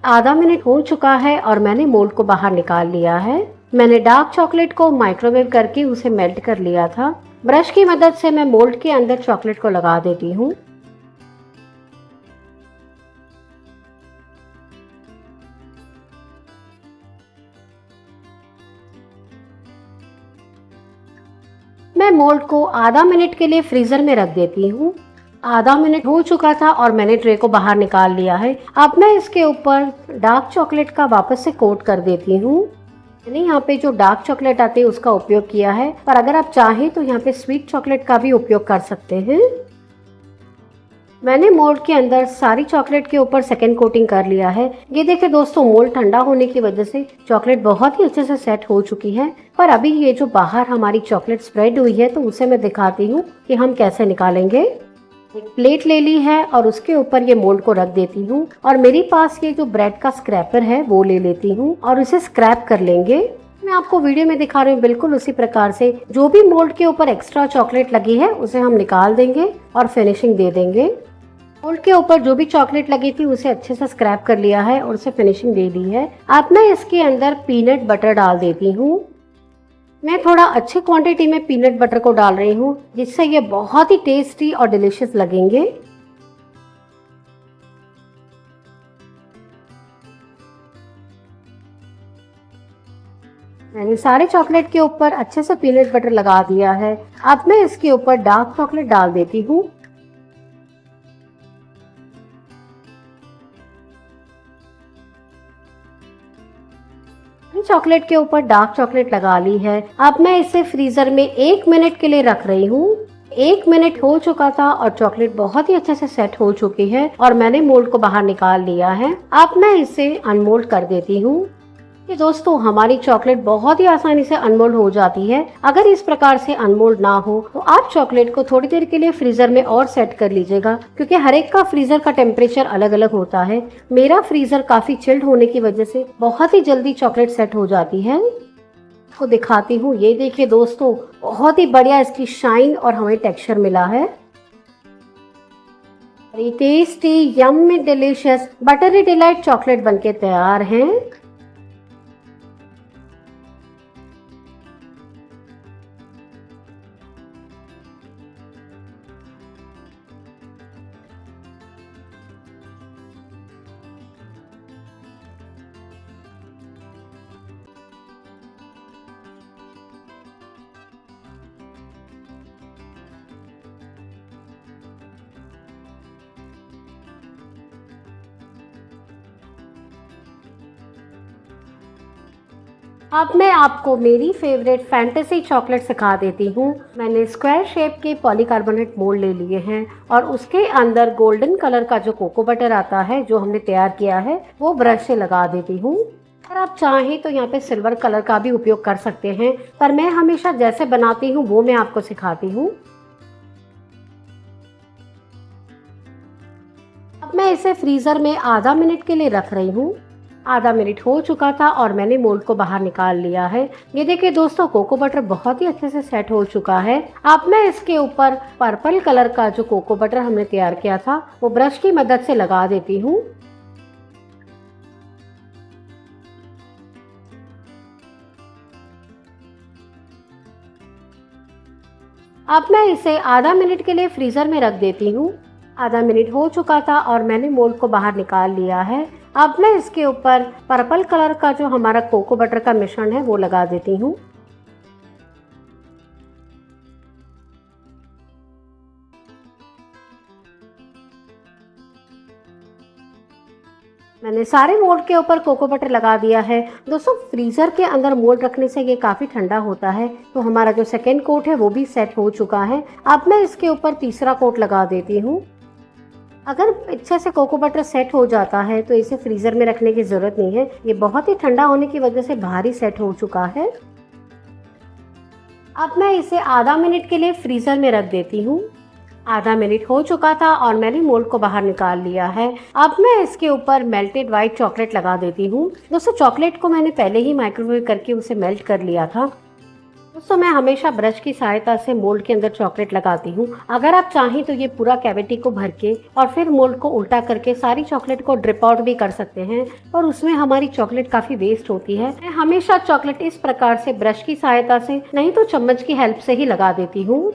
आधा मिनट हो चुका है और मैंने मोल्ड को बाहर निकाल लिया है। मैंने डार्क चॉकलेट को माइक्रोवेव करके उसे मेल्ट कर लिया था। ब्रश की मदद से मैं मोल्ड के अंदर चॉकलेट को लगा देती हूँ। मैं मोल्ड को आधा मिनट के लिए फ्रीजर में रख देती हूँ। आधा मिनट हो चुका था और मैंने ट्रे को बाहर निकाल लिया है। अब मैं इसके ऊपर डार्क चॉकलेट का वापस से कोट कर देती हूँ। मैंने यहाँ पे जो डार्क चॉकलेट आते हैं उसका उपयोग किया है, पर अगर आप चाहें तो यहाँ पे स्वीट चॉकलेट का भी उपयोग कर सकते हैं। मैंने मोल्ड के अंदर सारी चॉकलेट के ऊपर सेकेंड कोटिंग कर लिया है। ये देखिए दोस्तों, मोल्ड ठंडा होने की वजह से चॉकलेट बहुत ही अच्छे से सेट हो चुकी है। पर अभी ये जो बाहर हमारी चॉकलेट स्प्रेड हुई है तो उसे मैं दिखाती हूँ कि हम कैसे निकालेंगे। एक प्लेट ले ली है और उसके ऊपर ये मोल्ड को रख देती हूँ और मेरे पास ये जो ब्रेड का स्क्रैपर है वो ले लेती हूँ और उसे स्क्रैप कर लेंगे। मैं आपको वीडियो में दिखा रही हूँ, बिल्कुल उसी प्रकार से जो भी मोल्ड के ऊपर एक्स्ट्रा चॉकलेट लगी है उसे हम निकाल देंगे और फिनिशिंग दे देंगे। मोल्ड के ऊपर जो भी चॉकलेट लगी थी उसे अच्छे से स्क्रैप कर लिया है और उसे फिनिशिंग दे दी है। अब मैं इसके अंदर पीनट बटर डाल देती हूँ। मैं थोड़ा अच्छे क्वांटिटी में पीनट बटर को डाल रही हूँ जिससे ये बहुत ही टेस्टी और डिलीशियस लगेंगे। मैंने सारे चॉकलेट के ऊपर अच्छे से पीनट बटर लगा दिया है। अब मैं इसके ऊपर डार्क चॉकलेट डाल देती हूँ। चॉकलेट के ऊपर डार्क चॉकलेट लगा ली है। अब मैं इसे फ्रीजर में 1 मिनट के लिए रख रही हूँ। 1 मिनट हो चुका था और चॉकलेट बहुत ही अच्छे से सेट हो चुकी है और मैंने मोल्ड को बाहर निकाल लिया है। अब मैं इसे अनमोल्ड कर देती हूँ। ये दोस्तों, हमारी चॉकलेट बहुत ही आसानी से अनमोल्ड हो जाती है। अगर इस प्रकार से अनमोल्ड ना हो तो आप चॉकलेट को थोड़ी देर के लिए फ्रीजर में और सेट कर लीजिएगा, क्योंकि हर एक का फ्रीजर का टेम्परेचर अलग अलग होता है। मेरा फ्रीजर काफी चिल्ड होने की वजह से बहुत ही जल्दी चॉकलेट सेट हो जाती है। आपको दिखाती हूँ, ये देखिए दोस्तों, बहुत ही बढ़िया इसकी शाइन और हमें टेक्सचर मिला है। Very tasty yummy delicious buttery delight chocolate बनके तैयार हैं। अब मैं आपको मेरी फेवरेट फैंटेसी चॉकलेट सिखा देती हूँ। मैंने स्क्वायर शेप के पॉलीकार्बोनेट मोल्ड ले लिए हैं और उसके अंदर गोल्डन कलर का जो कोको बटर आता है जो हमने तैयार किया है वो ब्रश से लगा देती हूँ। अगर आप चाहें तो यहाँ पे सिल्वर कलर का भी उपयोग कर सकते हैं, पर मैं हमेशा जैसे बनाती हूँ वो मैं आपको सिखाती हूँ। अब मैं इसे फ्रीज़र में आधा मिनट के लिए रख रही हूँ। आधा मिनट हो चुका था और मैंने मोल्ड को बाहर निकाल लिया है। ये देखिए दोस्तों, कोको बटर बहुत ही अच्छे से सेट हो चुका है। अब मैं इसके ऊपर पर्पल कलर का जो कोको बटर हमने तैयार किया था वो ब्रश की मदद से लगा देती हूँ। अब मैं इसे आधा मिनट के लिए फ्रीज़र में रख देती हूँ। आधा मिनट हो चुका था और मैंने मोल्ड को बाहर निकाल लिया है। अब मैं इसके ऊपर पर्पल कलर का जो हमारा कोको बटर का मिश्रण है वो लगा देती हूँ। मैंने सारे मोल्ड के ऊपर कोको बटर लगा दिया है। दोस्तों, फ्रीज़र के अंदर मोल्ड रखने से ये काफ़ी ठंडा होता है, तो हमारा जो सेकेंड कोट है वो भी सेट हो चुका है। अब मैं इसके ऊपर तीसरा कोट लगा देती हूँ। अगर अच्छे से कोको बटर सेट हो जाता है तो इसे फ्रीज़र में रखने की ज़रूरत नहीं है। ये बहुत ही ठंडा होने की वजह से बाहर ही सेट हो चुका है। अब मैं इसे आधा मिनट के लिए फ्रीज़र में रख देती हूँ। आधा मिनट हो चुका था और मैंने मोल्ड को बाहर निकाल लिया है। अब मैं इसके ऊपर मेल्टेड वाइट चॉकलेट लगा देती हूँ। दोस्तों, चॉकलेट को मैंने पहले ही माइक्रोवेव करके उसे मेल्ट कर लिया था। दोस्तों, मैं हमेशा ब्रश की सहायता से मोल्ड के अंदर चॉकलेट लगाती हूँ। अगर आप चाहें तो ये पूरा कैविटी को भर के और फिर मोल्ड को उल्टा करके सारी चॉकलेट को ड्रिप आउट भी कर सकते हैं, और उसमें हमारी चॉकलेट काफ़ी वेस्ट होती है। मैं हमेशा चॉकलेट इस प्रकार से ब्रश की सहायता से नहीं तो चम्मच की हेल्प से ही लगा देती हूँ।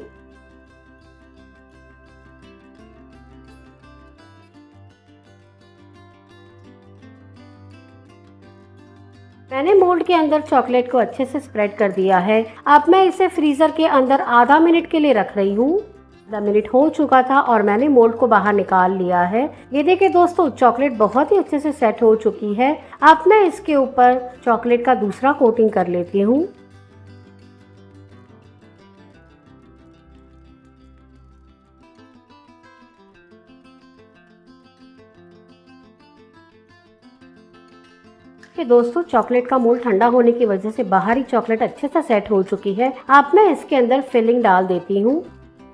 मैंने मोल्ड के अंदर चॉकलेट को अच्छे से स्प्रेड कर दिया है। अब मैं इसे फ्रीज़र के अंदर आधा मिनट के लिए रख रही हूँ। आधा मिनट हो चुका था और मैंने मोल्ड को बाहर निकाल लिया है। ये देखिए दोस्तों, चॉकलेट बहुत ही अच्छे से सेट हो चुकी है। अब मैं इसके ऊपर चॉकलेट का दूसरा कोटिंग कर लेती हूँ। कि दोस्तों, चॉकलेट का मोल्ड ठंडा होने की वजह से बाहरी चॉकलेट अच्छे से सेट हो चुकी है। अब मैं इसके अंदर फिलिंग डाल देती हूँ।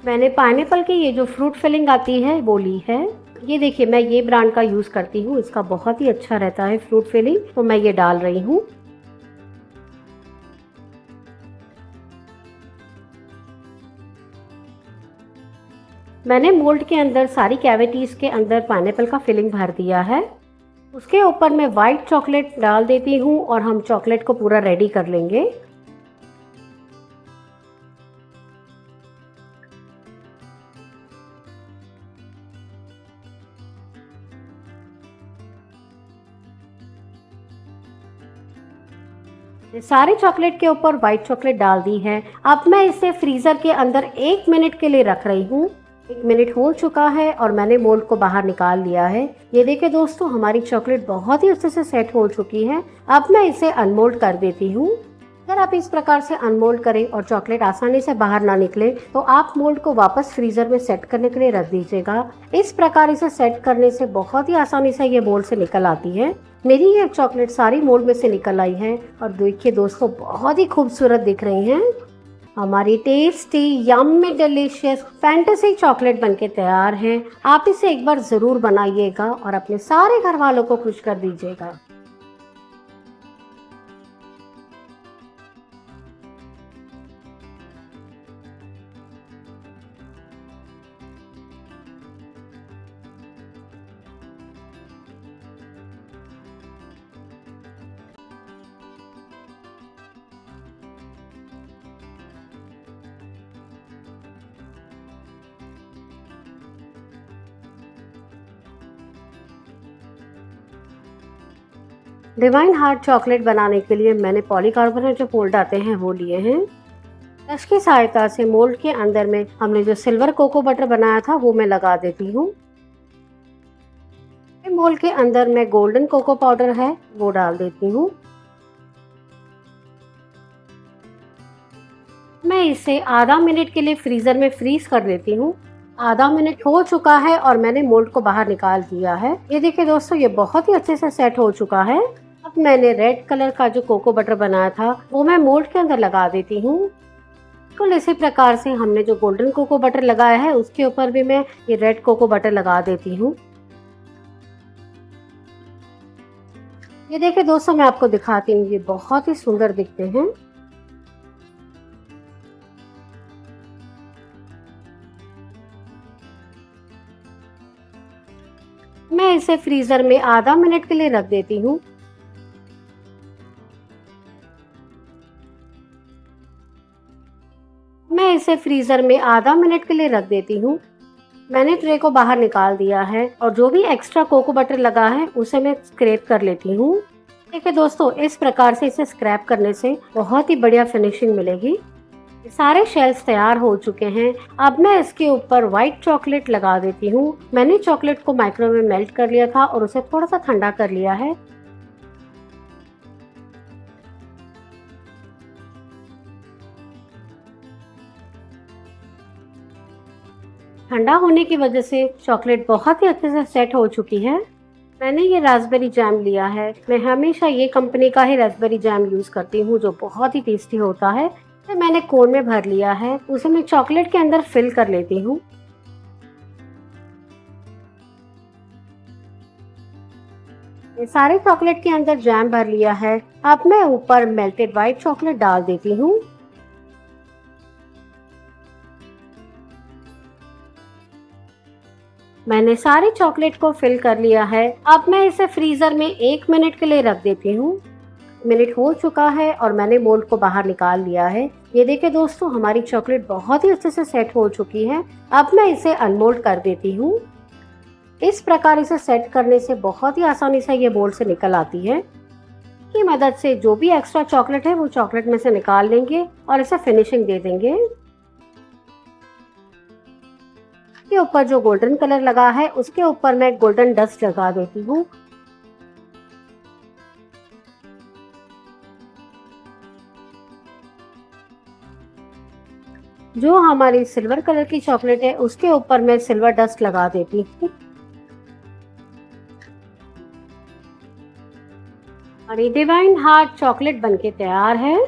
मैंने पाइनएप्पल की ये जो फ्रूट फिलिंग आती है वो ली है। ये देखिए, मैं ये ब्रांड का यूज़ करती हूँ, इसका बहुत ही अच्छा रहता है फ्रूट फिलिंग, तो मैं ये डाल रही हूँ। मैंने मोल्ड के अंदर सारी कैविटीज़ के अंदर पाइनएप्पल का फिलिंग भर दिया है। उसके ऊपर मैं वाइट चॉकलेट डाल देती हूँ और हम चॉकलेट को पूरा रेडी कर लेंगे। सारे चॉकलेट के ऊपर वाइट चॉकलेट डाल दी है। अब मैं इसे फ्रीज़र के अंदर 1 मिनट के लिए रख रही हूँ। 1 मिनट हो चुका है और मैंने मोल्ड को बाहर निकाल लिया है। ये देखिए दोस्तों, हमारी चॉकलेट बहुत ही अच्छे से सेट हो चुकी है। अब मैं इसे अनमोल्ड कर देती हूँ। अगर आप इस प्रकार से अनमोल्ड करें और चॉकलेट आसानी से बाहर ना निकले तो आप मोल्ड को वापस फ्रीज़र में सेट करने के लिए रख दीजिएगा। इस प्रकार इसे सेट करने से बहुत ही आसानी से ये मोल्ड से निकल आती है। मेरी ये चॉकलेट सारी मोल्ड में से निकल आई है और देखिए दोस्तों, बहुत ही खूबसूरत दिख रही हैं। हमारी tasty yummy delicious fantasy chocolate बनके तैयार है। आप इसे एक बार ज़रूर बनाइएगा और अपने सारे घर वालों को खुश कर दीजिएगा। डिवाइन हार्ट चॉकलेट बनाने के लिए मैंने पॉलीकार्बोनेट जो मोल्ड आते हैं वो लिए हैं। ब्रश की सहायता से मोल्ड के अंदर में हमने जो सिल्वर कोको बटर बनाया था वो मैं लगा देती हूँ। मोल्ड के अंदर में गोल्डन कोको पाउडर है वो डाल देती हूँ। मैं इसे आधा मिनट के लिए फ्रीजर में फ्रीज कर देती हूँ। आधा मिनट हो चुका है और मैंने मोल्ड को बाहर निकाल दिया है। ये देखिए दोस्तों, ये बहुत ही अच्छे से सेट हो चुका है। अब मैंने रेड कलर का जो कोको बटर बनाया था वो मैं मोल्ड के अंदर लगा देती हूँ। बिल्कुल इसी प्रकार से हमने जो गोल्डन कोको बटर लगाया है उसके ऊपर भी मैं ये रेड कोको बटर लगा देती हूँ। ये देखिए दोस्तों, मैं आपको दिखाती हूँ, ये बहुत ही सुंदर दिखते हैं। मैं इसे फ्रीजर में आधा मिनट के लिए रख देती हूँ। मैं इसे फ्रीजर में आधा मिनट के लिए रख देती हूँ। मैंने ट्रे को बाहर निकाल दिया है और जो भी एक्स्ट्रा कोको बटर लगा है उसे मैं स्क्रैप कर लेती हूँ। देखिए दोस्तों, इस प्रकार से इसे स्क्रैप करने से बहुत ही बढ़िया फिनिशिंग मिलेगी। सारे शेल्स तैयार हो चुके हैं। अब मैं इसके ऊपर व्हाइट चॉकलेट लगा देती हूँ। मैंने चॉकलेट को माइक्रोवेव में मेल्ट कर लिया था और उसे थोड़ा सा ठंडा कर लिया है। ठंडा होने की वजह से चॉकलेट बहुत ही अच्छे से सेट हो चुकी है। मैंने ये रास्पबेरी जैम लिया है। मैं हमेशा ये कंपनी का ही रास्पबेरी जैम यूज करती हूँ जो बहुत ही टेस्टी होता है। तो मैंने कोन में भर लिया है, उसे मैं चॉकलेट के अंदर फिल कर लेती हूँ। ये सारे चॉकलेट के अंदर जैम भर लिया है। अब मैं ऊपर मेल्टेड व्हाइट चॉकलेट डाल देती हूँ। मैंने सारे चॉकलेट को फिल कर लिया है। अब मैं इसे फ्रीजर में 1 मिनट के लिए रख देती हूँ। मिनट हो चुका है और मैंने मोल्ड को बाहर निकाल लिया है। ये देखिए दोस्तों, हमारी चॉकलेट बहुत ही अच्छे से सेट हो चुकी है। अब मैं इसे अनमोल्ड कर देती हूँ। इस प्रकार इसे सेट करने से बहुत ही आसानी से ये मोल्ड से निकल आती है। की मदद से जो भी एक्स्ट्रा चॉकलेट है वो चॉकलेट में से निकाल लेंगे और इसे फिनिशिंग दे देंगे। के ऊपर जो गोल्डन कलर लगा है उसके ऊपर मैं गोल्डन डस्ट लगा देती हूँ। जो हमारी सिल्वर कलर की चॉकलेट है उसके ऊपर मैं सिल्वर डस्ट लगा देती हूँ। और ये डिवाइन हार्ट चॉकलेट बनके तैयार है।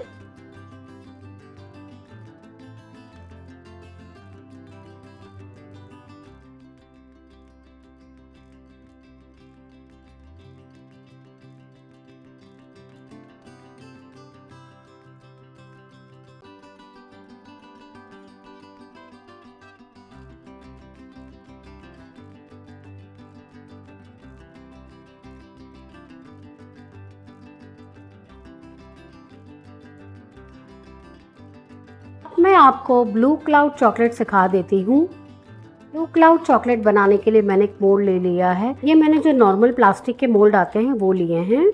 मैं आपको ब्लू क्लाउड चॉकलेट सिखा देती हूँ। ब्लू क्लाउड चॉकलेट बनाने के लिए मैंने एक मोल्ड ले लिया है। ये मैंने जो नॉर्मल प्लास्टिक के मोल्ड आते हैं वो लिए हैं।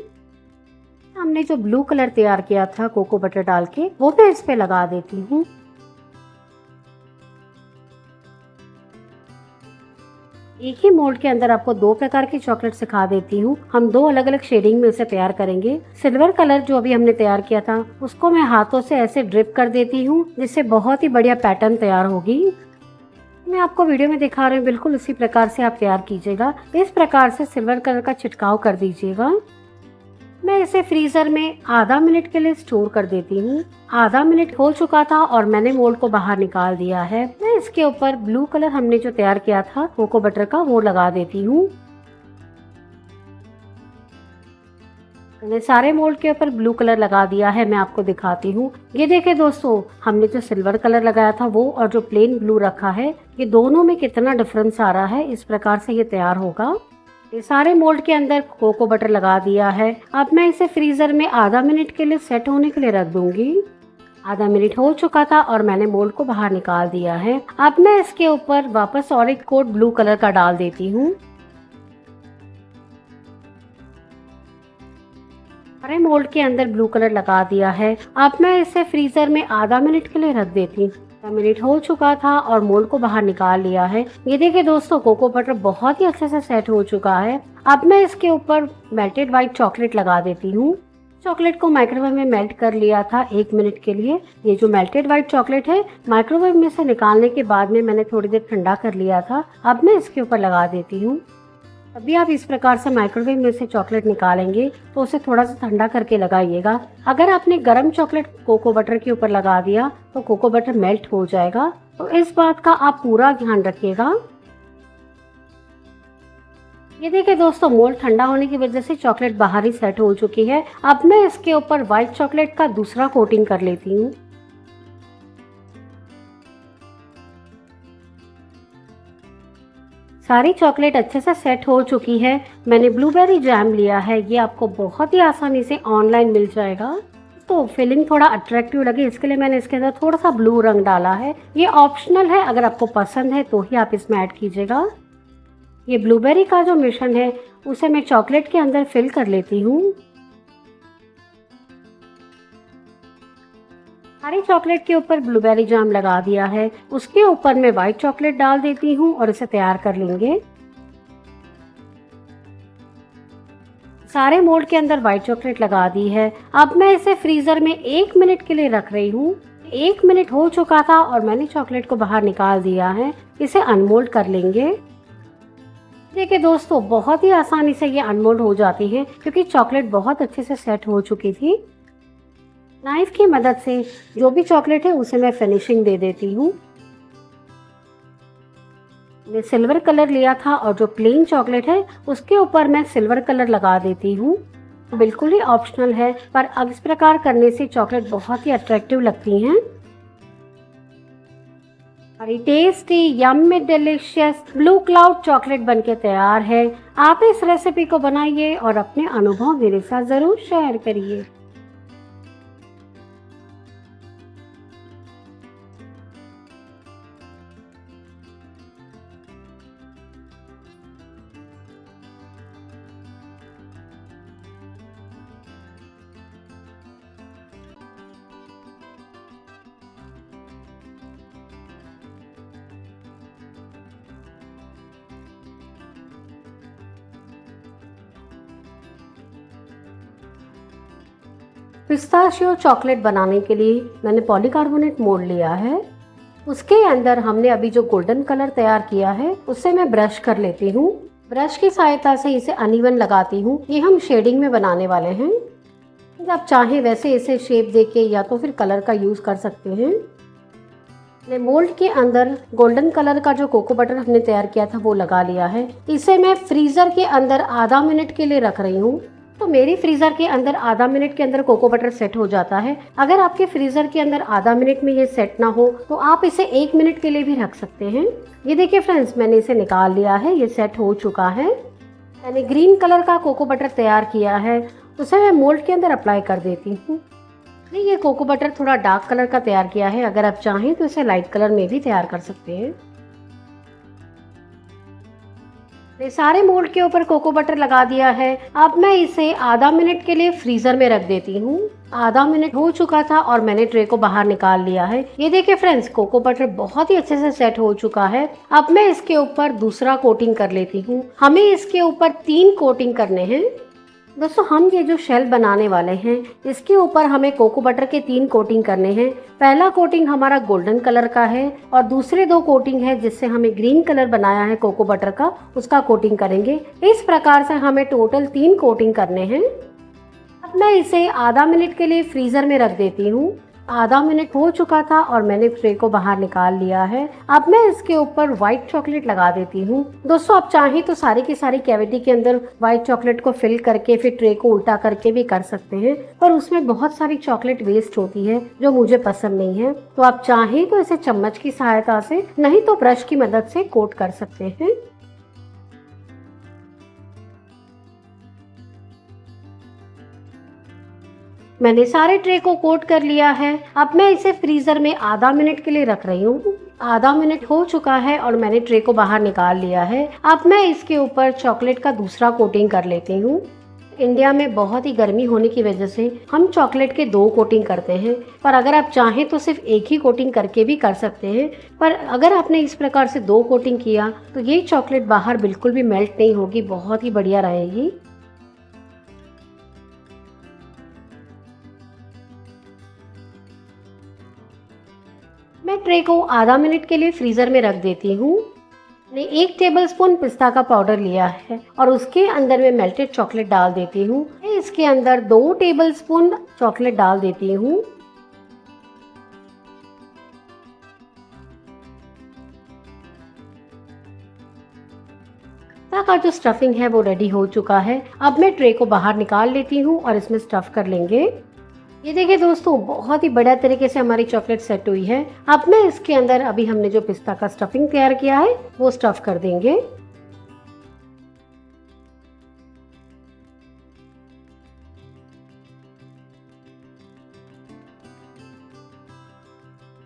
हमने जो ब्लू कलर तैयार किया था कोको बटर डाल के वो मैं इस पे लगा देती हूँ। एक ही मोल्ड के अंदर आपको दो प्रकार की चॉकलेट सिखा देती हूँ। हम दो अलग अलग शेडिंग में इसे तैयार करेंगे। सिल्वर कलर जो अभी हमने तैयार किया था उसको मैं हाथों से ऐसे ड्रिप कर देती हूँ जिससे बहुत ही बढ़िया पैटर्न तैयार होगी। मैं आपको वीडियो में दिखा रही हूँ, बिल्कुल उसी प्रकार से आप तैयार कीजिएगा। इस प्रकार से सिल्वर कलर का छिड़काव कर दीजिएगा। मैं इसे फ्रीजर में आधा मिनट के लिए स्टोर कर देती हूँ। आधा मिनट हो चुका था और मैंने मोल्ड को बाहर निकाल दिया है। मैं इसके ऊपर ब्लू कलर हमने जो तैयार किया था कोको बटर का वो लगा देती हूँ। मैंने सारे मोल्ड के ऊपर ब्लू कलर लगा दिया है। मैं आपको दिखाती हूँ। ये देखिए दोस्तों, हमने जो सिल्वर कलर लगाया था वो और जो प्लेन ब्लू रखा है ये दोनों में कितना डिफरेंस आ रहा है। इस प्रकार से ये तैयार होगा। ये सारे मोल्ड के अंदर कोको बटर लगा दिया है। अब मैं इसे फ्रीजर में आधा मिनट के लिए सेट होने के लिए रख दूंगी। आधा मिनट हो चुका था और मैंने मोल्ड को बाहर निकाल दिया है। अब मैं इसके ऊपर वापस और एक कोट ब्लू कलर का डाल देती हूँ। अरे मोल्ड के अंदर ब्लू कलर लगा दिया है। अब मैं इसे फ्रीजर में आधा मिनट के लिए रख देती हूँ। आधा मिनट हो चुका था और मोल्ड को बाहर निकाल लिया है। ये देखिए दोस्तों, कोको बटर बहुत ही अच्छे से सेट हो चुका है। अब मैं इसके ऊपर मेल्टेड व्हाइट चॉकलेट लगा देती हूँ। चॉकलेट को माइक्रोवेव में मेल्ट कर लिया था 1 मिनट के लिए। ये जो मेल्टेड व्हाइट चॉकलेट है, माइक्रोवेव में से निकालने के बाद में मैंने थोड़ी देर ठंडा कर लिया था। अब मैं इसके ऊपर लगा देती हूँ। अभी आप इस प्रकार से माइक्रोवेव में से चॉकलेट निकालेंगे तो उसे थोड़ा सा ठंडा करके लगाइएगा। अगर आपने गर्म चॉकलेट कोको बटर के ऊपर लगा दिया तो कोको बटर मेल्ट हो जाएगा, तो इस बात का आप पूरा ध्यान रखिएगा। ये देखिए दोस्तों, मोल्ड ठंडा होने की वजह से चॉकलेट बाहर ही सेट हो चुकी है। अब मैं इसके ऊपर व्हाइट चॉकलेट का दूसरा कोटिंग कर लेती हूँ। सारी चॉकलेट अच्छे से सेट हो चुकी है। मैंने ब्लूबेरी जैम लिया है, ये आपको बहुत ही आसानी से ऑनलाइन मिल जाएगा। तो फिलिंग थोड़ा अट्रैक्टिव लगे इसके लिए मैंने इसके अंदर थोड़ा सा ब्लू रंग डाला है। ये ऑप्शनल है, अगर आपको पसंद है तो ही आप इसमें ऐड कीजिएगा। ये ब्लूबेरी का जो मिश्रण है उसे मैं चॉकलेट के अंदर फिल कर लेती हूँ। सारी चॉकलेट के ऊपर ब्लूबेरी जैम लगा दिया है। उसके ऊपर मैं व्हाइट चॉकलेट डाल देती हूँ और इसे तैयार कर लेंगे। सारे मोल्ड के अंदर व्हाइट चॉकलेट लगा दी है। अब मैं इसे फ्रीजर में 1 मिनट के लिए रख रही हूँ। 1 मिनट हो चुका था और मैंने चॉकलेट को बाहर निकाल दिया है। इसे अनमोल्ड कर लेंगे। देखिए दोस्तों, बहुत ही आसानी से ये अनमोल्ड हो जाती है क्योंकि चॉकलेट बहुत अच्छे से सेट हो चुकी थी। नाइफ की मदद से जो भी चॉकलेट है उसे मैं फिनिशिंग दे देती हूँ। मैंने सिल्वर कलर लिया था और जो प्लेन चॉकलेट है उसके ऊपर मैं सिल्वर कलर लगा देती हूँ। बिल्कुल ही ऑप्शनल है, पर अब इस प्रकार करने से चॉकलेट बहुत ही अट्रैक्टिव लगती हैं। और tasty yummy delicious blue cloud chocolate बनके तैयार है। आप इस रेसिपी को बनाइए और अपने अनुभव मेरे साथ जरूर शेयर करिए। पिस्ताशियो चॉकलेट बनाने के लिए मैंने पॉलीकार्बोनेट मोल्ड लिया है। उसके अंदर हमने अभी जो गोल्डन कलर तैयार किया है उससे मैं ब्रश कर लेती हूँ। ब्रश की सहायता से इसे अनइवन लगाती हूँ। ये हम शेडिंग में बनाने वाले हैं। आप चाहें वैसे इसे शेप देके या तो फिर कलर का यूज़ कर सकते हैं। मैंने मोल्ड के अंदर गोल्डन कलर का जो कोको बटर हमने तैयार किया था वो लगा लिया है। इसे मैं फ्रीज़र के अंदर आधा मिनट के लिए रख रही हूँ। तो मेरी फ्रीज़र के अंदर आधा मिनट के अंदर कोको बटर सेट हो जाता है। अगर आपके फ्रीज़र के अंदर आधा मिनट में ये सेट ना हो तो आप इसे 1 मिनट के लिए भी रख सकते हैं। ये देखिए फ्रेंड्स, मैंने इसे निकाल लिया है, ये सेट हो चुका है। मैंने ग्रीन कलर का कोको बटर तैयार किया है, उसे मैं मोल्ड के अंदर अप्लाई कर देती हूँ। ये कोको बटर थोड़ा डार्क कलर का तैयार किया है, अगर आप चाहें तो इसे लाइट कलर में भी तैयार कर सकते हैं। मैं सारे मोल्ड के ऊपर कोको बटर लगा दिया है। अब मैं इसे आधा मिनट के लिए फ्रीजर में रख देती हूँ। आधा मिनट हो चुका था और मैंने ट्रे को बाहर निकाल लिया है। ये देखिए फ्रेंड्स, कोको बटर बहुत ही अच्छे से सेट हो चुका है। अब मैं इसके ऊपर दूसरा कोटिंग कर लेती हूँ। हमें इसके ऊपर 3 कोटिंग करने हैं। दोस्तों, हम ये जो शेल बनाने वाले हैं इसके ऊपर हमें कोको बटर के 3 कोटिंग करने हैं। पहला कोटिंग हमारा गोल्डन कलर का है और दूसरे 2 कोटिंग है जिससे हमें ग्रीन कलर बनाया है कोको बटर का, उसका कोटिंग करेंगे। इस प्रकार से हमें टोटल 3 कोटिंग करने हैं। अब मैं इसे आधा मिनट के लिए फ्रीजर में रख देती हूँ। आधा मिनट हो चुका था और मैंने ट्रे को बाहर निकाल लिया है। अब मैं इसके ऊपर व्हाइट चॉकलेट लगा देती हूँ। दोस्तों, आप चाहें तो सारी की सारी कैविटी के अंदर व्हाइट चॉकलेट को फिल करके फिर ट्रे को उल्टा करके भी कर सकते हैं, पर उसमें बहुत सारी चॉकलेट वेस्ट होती है जो मुझे पसंद नहीं है। तो आप चाहें तो इसे चम्मच की सहायता से, नहीं तो ब्रश की मदद से कोट कर सकते हैं। मैंने सारे ट्रे को कोट कर लिया है। अब मैं इसे फ्रीजर में आधा मिनट के लिए रख रही हूँ। आधा मिनट हो चुका है और मैंने ट्रे को बाहर निकाल लिया है। अब मैं इसके ऊपर चॉकलेट का दूसरा कोटिंग कर लेती हूँ। इंडिया में बहुत ही गर्मी होने की वजह से हम चॉकलेट के 2 कोटिंग करते हैं, पर अगर आप चाहें तो सिर्फ एक ही कोटिंग करके भी कर सकते हैं। पर अगर आपने इस प्रकार से 2 कोटिंग किया तो ये चॉकलेट बाहर बिल्कुल भी मेल्ट नहीं होगी, बहुत ही बढ़िया रहेगी। मैं ट्रे को आधा मिनट के लिए फ्रीजर में रख देती हूँ। मैंने 1 टेबलस्पून पिस्ता का पाउडर लिया है और उसके अंदर मैं मेल्टेड चॉकलेट डाल देती हूँ। मैं इसके अंदर 2 टेबलस्पून चॉकलेट डाल देती हूँ। पिस्ता का जो स्टफिंग है वो रेडी हो चुका है। अब मैं ट्रे को बाहर निकाल लेती हूँ और इसमें स्टफ कर लेंगे। ये देखिए दोस्तों, बहुत ही बढ़िया तरीके से हमारी चॉकलेट सेट हुई है। अब मैं इसके अंदर अभी हमने जो पिस्ता का स्टफिंग तैयार किया है वो स्टफ कर देंगे।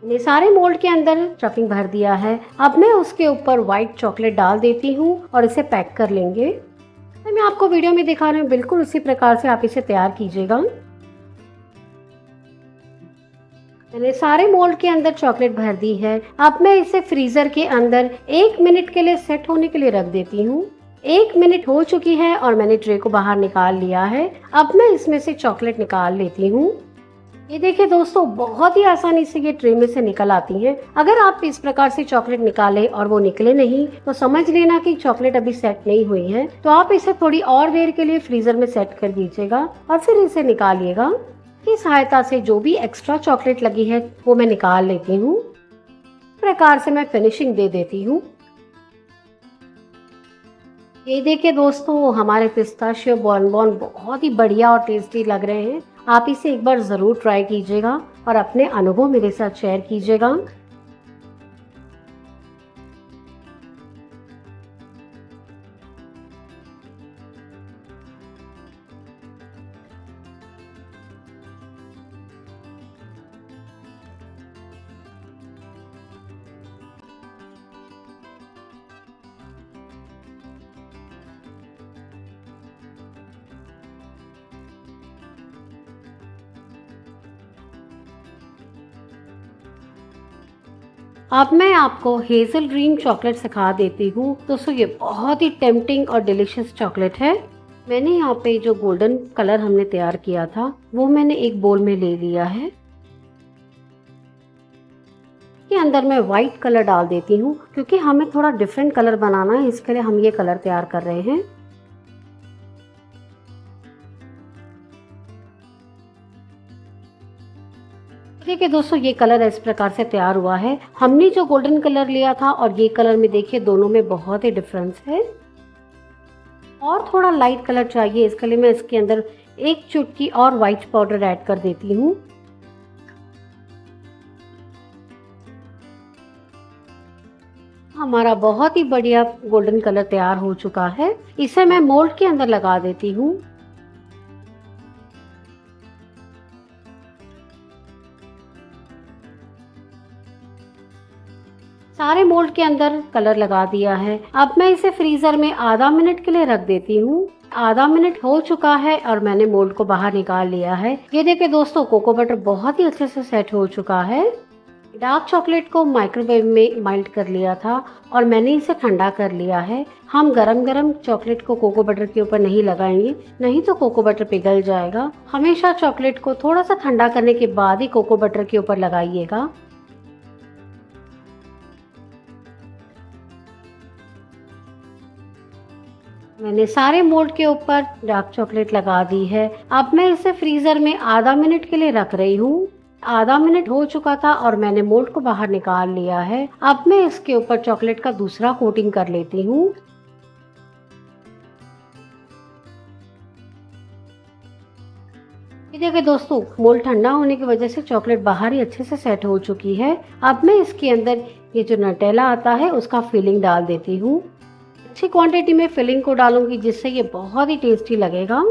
मैंने सारे मोल्ड के अंदर स्टफिंग भर दिया है। अब मैं उसके ऊपर व्हाइट चॉकलेट डाल देती हूँ और इसे पैक कर लेंगे। मैं आपको वीडियो में दिखा रही हूँ, बिल्कुल उसी प्रकार से आप इसे तैयार कीजिएगा। मैंने सारे मोल्ड के अंदर चॉकलेट भर दी है। अब मैं इसे फ्रीजर के अंदर 1 मिनट के लिए सेट होने के लिए रख देती हूँ। 1 मिनट हो चुकी है और मैंने ट्रे को बाहर निकाल लिया है। अब मैं इसमें से चॉकलेट निकाल लेती हूँ। ये देखिए दोस्तों, बहुत ही आसानी से ये ट्रे में से निकल आती हैं। अगर आप इस प्रकार से चॉकलेट निकालें और वो निकले नहीं तो समझ लेना कि चॉकलेट अभी सेट नहीं हुई है। तो आप इसे थोड़ी और देर के लिए फ्रीजर में सेट कर दीजिएगा और फिर इसे निकालिएगा। की सहायता से जो भी एक्स्ट्रा चॉकलेट लगी है वो मैं निकाल लेती हूँ। इस प्रकार से मैं फिनिशिंग दे देती हूँ। ये देखिए दोस्तों, हमारे पिस्ताशियो बॉनबॉन बहुत ही बढ़िया और टेस्टी लग रहे हैं। आप इसे एक बार ज़रूर ट्राई कीजिएगा और अपने अनुभव मेरे साथ शेयर कीजिएगा। अब मैं आपको हेज़ल ड्रीम चॉकलेट सिखा देती हूँ। दोस्तों, ये बहुत ही टेम्पटिंग और डिलीशियस चॉकलेट है। मैंने यहाँ पे जो गोल्डन कलर हमने तैयार किया था वो मैंने एक बोल में ले लिया है। के अंदर मैं व्हाइट कलर डाल देती हूँ क्योंकि हमें थोड़ा डिफरेंट कलर बनाना है, इसके लिए हम ये कलर तैयार कर रहे हैं। देखिए दोस्तों, ये कलर इस प्रकार से तैयार हुआ है। हमने जो गोल्डन कलर लिया था और ये कलर में देखिए दोनों में बहुत ही डिफरेंस है। और थोड़ा लाइट कलर चाहिए, इसके लिए मैं इसके अंदर 1 चुटकी और व्हाइट पाउडर ऐड कर देती हूँ। हमारा बहुत ही बढ़िया गोल्डन कलर तैयार हो चुका है। इसे मैं मोल्ड के अंदर लगा देती हूँ। सारे मोल्ड के अंदर कलर लगा दिया है। अब मैं इसे फ्रीजर में आधा मिनट के लिए रख देती हूँ। आधा मिनट हो चुका है और मैंने मोल्ड को बाहर निकाल लिया है। ये देखिए दोस्तों, कोको बटर बहुत ही अच्छे से सेट हो चुका है। डार्क चॉकलेट को माइक्रोवेव में मेल्ट कर लिया था और मैंने इसे ठंडा कर लिया है। हम गरम गरम चॉकलेट को कोको बटर के ऊपर नहीं लगाएंगे, नहीं तो कोको बटर पिघल जाएगा। हमेशा चॉकलेट को थोड़ा सा ठंडा करने के बाद ही कोको बटर के ऊपर लगाइएगा। मैंने सारे मोल्ड के ऊपर डार्क चॉकलेट लगा दी है। अब मैं इसे फ्रीजर में आधा मिनट के लिए रख रही हूँ। आधा मिनट हो चुका था और मैंने मोल्ड को बाहर निकाल लिया है। अब मैं इसके ऊपर चॉकलेट का दूसरा कोटिंग कर लेती हूँ। ये देखिए दोस्तों, मोल्ड ठंडा होने की वजह से चॉकलेट बाहर ही अच्छे से सेट हो चुकी है। अब मैं इसके अंदर ये जो नटेला आता है उसका फिलिंग डाल देती हूँ। अच्छी क्वांटिटी में फिलिंग को डालूंगी जिससे ये बहुत ही टेस्टी लगेगा।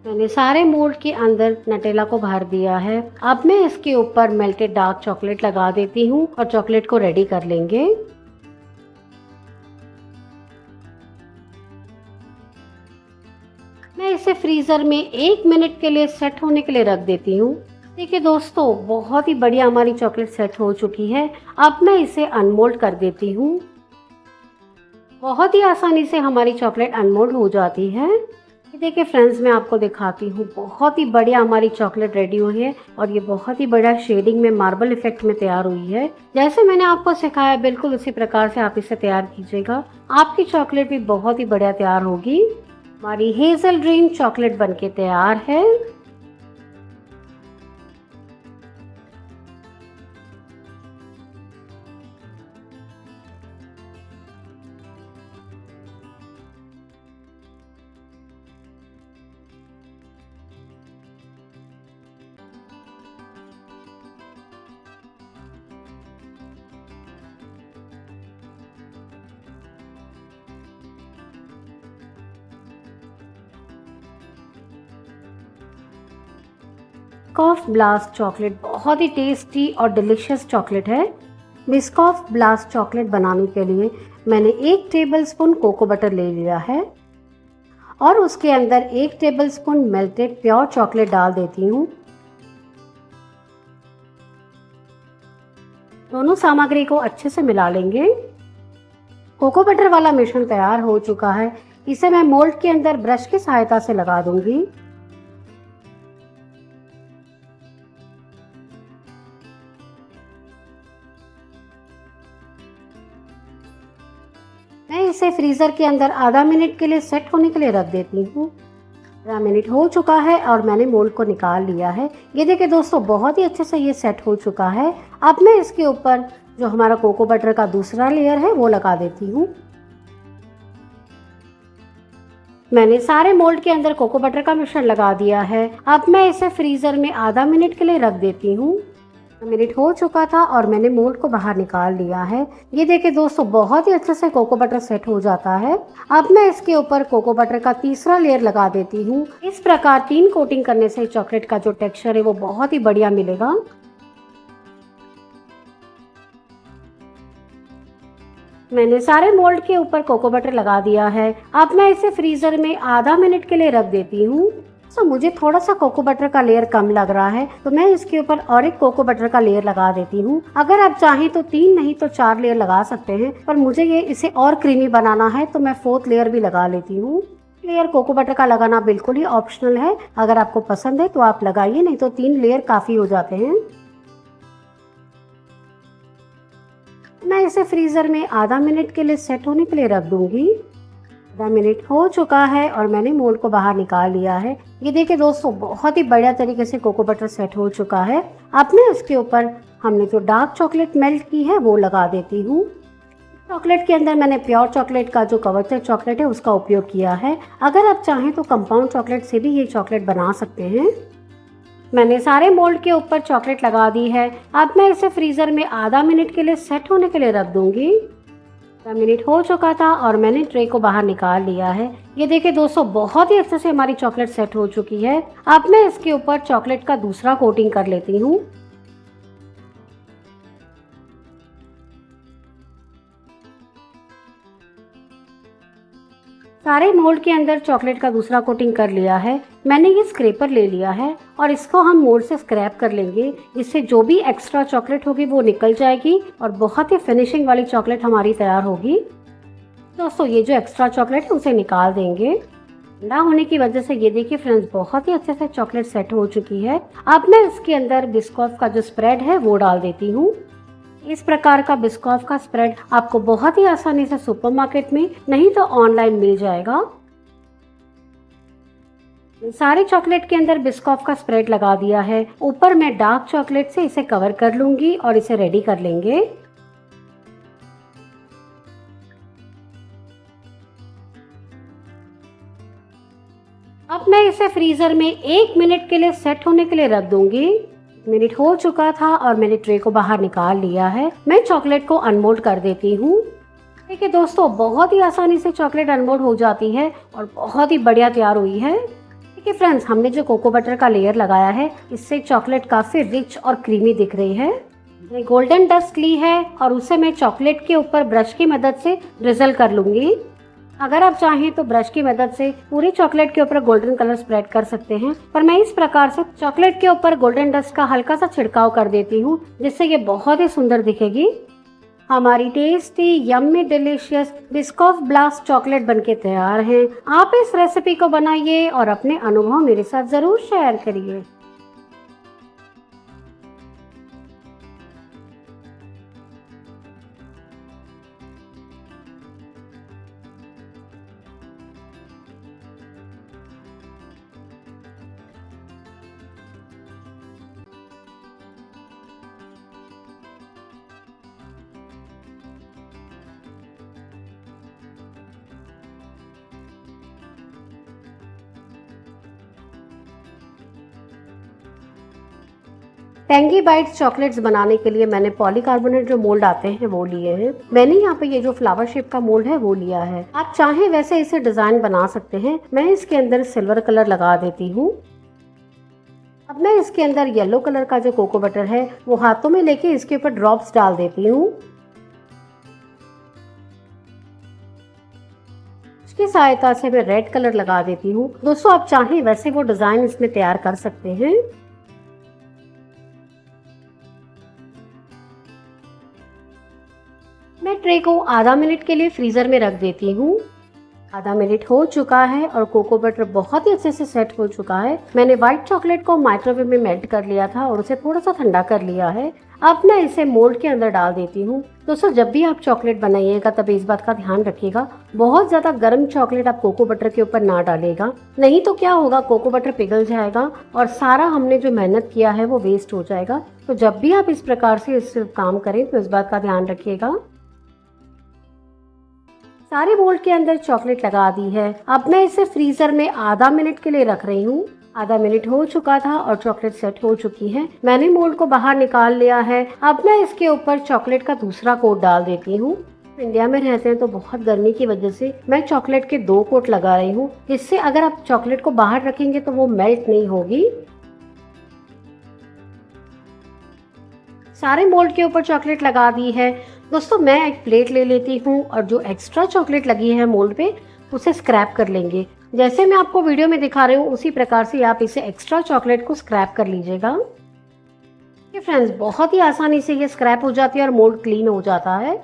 मैंने सारे मोल्ड के अंदर नटेला को भर दिया है। अब मैं इसके ऊपर मेल्टेड डार्क चॉकलेट लगा देती हूँ और चॉकलेट को रेडी कर लेंगे। मैं इसे फ्रीज़र में 1 मिनट के लिए सेट होने के लिए रख देती हूँ। देखिए दोस्तों, बहुत ही बढ़िया हमारी चॉकलेट सेट हो चुकी है। अब मैं इसे अनमोल्ड कर देती हूँ। बहुत ही आसानी से हमारी चॉकलेट अनमोल्ड हो जाती है। ये देखिए फ्रेंड्स, मैं आपको दिखाती हूँ, बहुत ही बढ़िया हमारी चॉकलेट रेडी हुई है और ये बहुत ही बढ़िया शेडिंग में, मार्बल इफेक्ट में तैयार हुई है। जैसे मैंने आपको सिखाया बिल्कुल उसी प्रकार से आप इसे तैयार कीजिएगा। आपकी चॉकलेट भी बहुत ही बढ़िया तैयार होगी। हमारी हेजल ड्रीम चॉकलेट बनके तैयार है। बिस्कॉफ ब्लास्ट चॉकलेट बहुत ही टेस्टी और डिलीशियस चॉकलेट है। बिस्कॉफ ब्लास्ट चॉकलेट बनाने के लिए मैंने 1 टेबलस्पून कोको बटर ले लिया है और उसके अंदर 1 टेबलस्पून मेल्टेड प्योर चॉकलेट डाल देती हूँ। दोनों सामग्री को अच्छे से मिला लेंगे। कोको बटर वाला मिश्रण तैयार हो चुका है। इसे मैं मोल्ड के अंदर ब्रश की सहायता से लगा दूंगी। मैं इसे फ्रीज़र के अंदर आधा मिनट के लिए सेट होने के लिए रख देती हूँ। आधा मिनट हो चुका है और मैंने मोल्ड को निकाल लिया है। ये देखिए दोस्तों, बहुत ही अच्छे से ये सेट हो चुका है। अब मैं इसके ऊपर जो हमारा कोको बटर का दूसरा लेयर है वो लगा देती हूँ। मैंने सारे मोल्ड के अंदर कोको बटर का मिश्रण लगा दिया है। अब मैं इसे फ्रीज़र में आधा मिनट के लिए रख देती हूँ। मिनट हो चुका था और मैंने मोल्ड को बाहर निकाल लिया है। ये देखिए दोस्तों, बहुत ही अच्छे से कोको बटर सेट हो जाता है। अब मैं इसके ऊपर कोको बटर का तीसरा लेयर लगा देती हूँ। इस प्रकार 3 कोटिंग करने से चॉकलेट का जो टेक्सचर है वो बहुत ही बढ़िया मिलेगा। मैंने सारे मोल्ड के ऊपर कोको बटर लगा दिया है। अब मैं इसे फ्रीज़र में आधा मिनट के लिए रख देती हूँ। तो मुझे थोड़ा सा कोको बटर का लेयर कम लग रहा है, तो मैं इसके ऊपर और एक कोको बटर का लेयर लगा देती हूँ। अगर आप चाहें तो 3 नहीं तो 4 लेयर लगा सकते हैं, पर मुझे इसे और क्रीमी बनाना है तो मैं 4th लेयर भी लगा लेती हूँ। लेयर कोको बटर का लगाना बिल्कुल ही ऑप्शनल है। अगर आपको पसंद है तो आप लगाइए, नहीं तो 3 लेयर काफ़ी हो जाते हैं। मैं इसे फ्रीज़र में आधा मिनट के लिए सेट होने के लिए रख दूंगी। आधा मिनट हो चुका है और मैंने मोल्ड को बाहर निकाल लिया है। ये देखिए दोस्तों, बहुत ही बढ़िया तरीके से कोको बटर सेट हो चुका है। अब मैं इसके ऊपर हमने जो डार्क चॉकलेट मेल्ट की है वो लगा देती हूँ। चॉकलेट के अंदर मैंने प्योर चॉकलेट का जो कवरचेक चॉकलेट है उसका उपयोग किया है। अगर आप चाहें तो कंपाउंड चॉकलेट से भी ये चॉकलेट बना सकते हैं। मैंने सारे मोल्ड के ऊपर चॉकलेट लगा दी है। अब मैं इसे फ्रीज़र में आधा मिनट के लिए सेट होने के लिए रख दूंगी। आधा मिनट हो चुका था और मैंने ट्रे को बाहर निकाल लिया है। ये देखिए दोस्तों, बहुत ही अच्छे से हमारी चॉकलेट सेट हो चुकी है। अब मैं इसके ऊपर चॉकलेट का दूसरा कोटिंग कर लेती हूँ। सारे मोल्ड के अंदर चॉकलेट का दूसरा कोटिंग कर लिया है। मैंने ये स्क्रैपर ले लिया है और इसको हम मोल्ड से स्क्रैप कर लेंगे। इससे जो भी एक्स्ट्रा चॉकलेट होगी वो निकल जाएगी और बहुत ही फिनिशिंग वाली चॉकलेट हमारी तैयार होगी। दोस्तों, ये जो एक्स्ट्रा चॉकलेट है उसे निकाल देंगे। ठंडा होने की वजह से ये देखिए फ्रेंड्स, बहुत ही अच्छे से चॉकलेट सेट हो चुकी है। अब मैं इसके अंदर बिस्कॉफ का जो स्प्रेड है वो डाल देती हूँ। इस प्रकार का बिस्कॉफ का स्प्रेड आपको बहुत ही आसानी से सुपरमार्केट में नहीं तो ऑनलाइन मिल जाएगा। सारे चॉकलेट के अंदर बिस्कॉफ का स्प्रेड लगा दिया है। ऊपर मैं डार्क चॉकलेट से इसे कवर कर लूंगी और इसे रेडी कर लेंगे। अब मैं इसे फ्रीजर में 1 मिनट के लिए सेट होने के लिए रख दूंगी। मिनट हो चुका था और मैंने ट्रे को बाहर निकाल लिया है। मैं चॉकलेट को अनमोल्ड कर देती हूँ। देखिए दोस्तों, बहुत ही आसानी से चॉकलेट अनमोल्ड हो जाती है और बहुत ही बढ़िया तैयार हुई है। देखिए फ्रेंड्स, हमने जो कोको बटर का लेयर लगाया है इससे चॉकलेट काफी रिच और क्रीमी दिख रही है। मैं गोल्डन डस्ट ली है और उसे मैं चॉकलेट के ऊपर ब्रश की मदद से ड्रिजल कर लूंगी। अगर आप चाहें तो ब्रश की मदद से पूरी चॉकलेट के ऊपर गोल्डन कलर स्प्रेड कर सकते हैं, पर मैं इस प्रकार से चॉकलेट के ऊपर गोल्डन डस्ट का हल्का सा छिड़काव कर देती हूँ, जिससे ये बहुत ही सुंदर दिखेगी। हमारी tasty yummy delicious Biscoff blast chocolate बनके तैयार है। आप इस रेसिपी को बनाइए और अपने अनुभव मेरे साथ जरूर शेयर करिए। टेंगी बाइट्स चॉकलेट्स बनाने के लिए मैंने पॉलीकार्बोनेट जो मोल्ड आते हैं वो लिए हैं। मैंने यहाँ पे ये जो फ्लावर शेप का मोल्ड है वो लिया है। आप चाहें वैसे इसे डिजाइन बना सकते हैं। मैं इसके अंदर सिल्वर कलर लगा देती हूँ। अब मैं इसके अंदर येलो कलर का जो कोको बटर है वो हाथों में लेके इसके ऊपर ड्रॉप्स डाल देती हूँ। इसकी सहायता से मैं रेड कलर लगा देती हूँ। दोस्तों आप चाहें वैसे वो डिजाइन इसमें तैयार कर सकते हैं। मैं ट्रे को आधा मिनट के लिए फ्रीजर में रख देती हूँ। आधा मिनट हो चुका है और कोको बटर बहुत ही अच्छे से सेट हो चुका है। मैंने व्हाइट चॉकलेट को माइक्रोवेव में मेल्ट कर लिया था और उसे थोड़ा सा ठंडा कर लिया है। अब मैं इसे मोल्ड के अंदर डाल देती हूँ। दोस्तों जब भी आप चॉकलेट बनाइएगा तब इस बात का ध्यान रखिएगा, बहुत ज्यादा गर्म चॉकलेट आप कोको बटर के ऊपर ना डालेगा, नहीं तो क्या होगा, कोको बटर पिघल जाएगा और सारा हमने जो मेहनत किया है वो वेस्ट हो जाएगा। तो जब भी आप इस प्रकार से इस काम करें तो इस बात का ध्यान रखिएगा। सारे मोल्ड के अंदर चॉकलेट लगा दी है। अब मैं इसे फ्रीजर में आधा मिनट के लिए रख रही हूँ। आधा मिनट हो चुका था और चॉकलेट सेट हो चुकी है। मैंने मोल्ड को बाहर निकाल लिया है। अब मैं इसके ऊपर चॉकलेट का दूसरा कोट डाल देती हूँ। इंडिया में रहते हैं तो बहुत गर्मी की वजह से मैं चॉकलेट के 2 कोट लगा रही हूँ, जिससे अगर आप चॉकलेट को बाहर रखेंगे तो वो मेल्ट नहीं होगी। सारे मोल्ड के ऊपर चॉकलेट लगा दी है। दोस्तों मैं एक प्लेट ले लेती हूँ और जो एक्स्ट्रा चॉकलेट लगी है मोल्ड पे उसे स्क्रैप कर लेंगे। जैसे मैं आपको वीडियो में दिखा रही हूँ उसी प्रकार से आप इसे एक्स्ट्रा चॉकलेट को स्क्रैप कर लीजिएगा। ये फ्रेंड्स बहुत ही आसानी से ये स्क्रैप हो जाती है और मोल्ड क्लीन हो जाता है।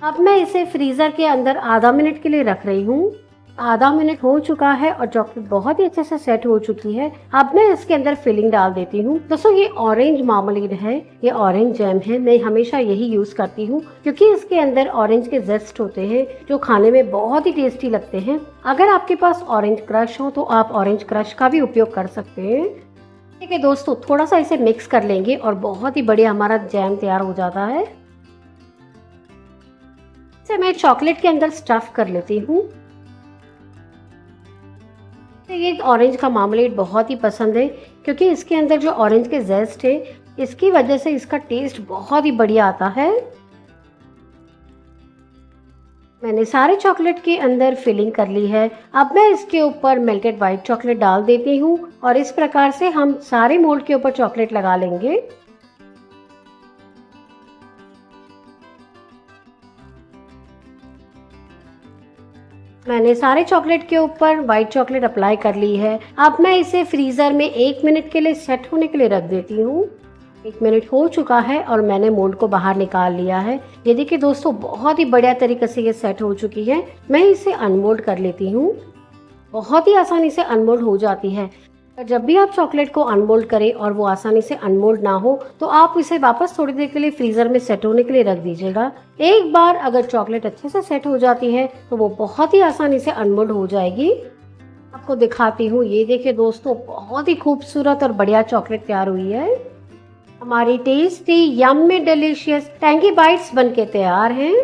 अब मैं इसे फ्रीजर के अंदर आधा मिनट के लिए रख रही हूँ। आधा मिनट हो चुका है और चॉकलेट बहुत ही अच्छे से सेट हो चुकी है। अब मैं इसके अंदर फिलिंग डाल देती हूँ। दोस्तों ये ऑरेंज मार्मलेड है, ये ऑरेंज जैम है। मैं हमेशा यही यूज करती हूँ क्योंकि इसके अंदर ऑरेंज के जेस्ट होते हैं जो खाने में बहुत ही टेस्टी लगते हैं। अगर आपके पास ऑरेंज क्रश हो तो आप ऑरेंज क्रश का भी उपयोग कर सकते हैं। ठीक है दोस्तों, थोड़ा सा इसे मिक्स कर लेंगे और बहुत ही बढ़िया हमारा जैम तैयार हो जाता है। इसे मैं चॉकलेट के अंदर स्टफ कर लेती हूँ। ये ऑरेंज का मार्मलेड बहुत ही पसंद है क्योंकि इसके अंदर जो ऑरेंज के जेस्ट है इसकी वजह से इसका टेस्ट बहुत ही बढ़िया आता है। मैंने सारे चॉकलेट के अंदर फिलिंग कर ली है। अब मैं इसके ऊपर मेल्टेड व्हाइट चॉकलेट डाल देती हूँ और इस प्रकार से हम सारे मोल्ड के ऊपर चॉकलेट लगा लेंगे। मैंने सारे चॉकलेट के ऊपर व्हाइट चॉकलेट अप्लाई कर ली है। अब मैं इसे फ्रीजर में 1 मिनट के लिए सेट होने के लिए रख देती हूँ। 1 मिनट हो चुका है और मैंने मोल्ड को बाहर निकाल लिया है। ये देखिए दोस्तों बहुत ही बढ़िया तरीके से ये सेट हो चुकी है। मैं इसे अनमोल्ड कर लेती हूँ। बहुत ही आसानी से अनमोल्ड हो जाती है। जब भी आप चॉकलेट को अनमोल्ड करें और वो आसानी से अनमोल्ड ना हो तो आप इसे वापस थोड़ी देर के लिए फ्रीजर में सेट होने के लिए रख दीजिएगा। एक बार अगर चॉकलेट अच्छे से सेट हो जाती है तो वो बहुत ही आसानी से अनमोल्ड हो जाएगी। आपको दिखाती हूँ, ये देखिए दोस्तों बहुत ही खूबसूरत और बढ़िया चॉकलेट तैयार हुई है। हमारी tasty yummy delicious tangy bytes बनके तैयार हैं।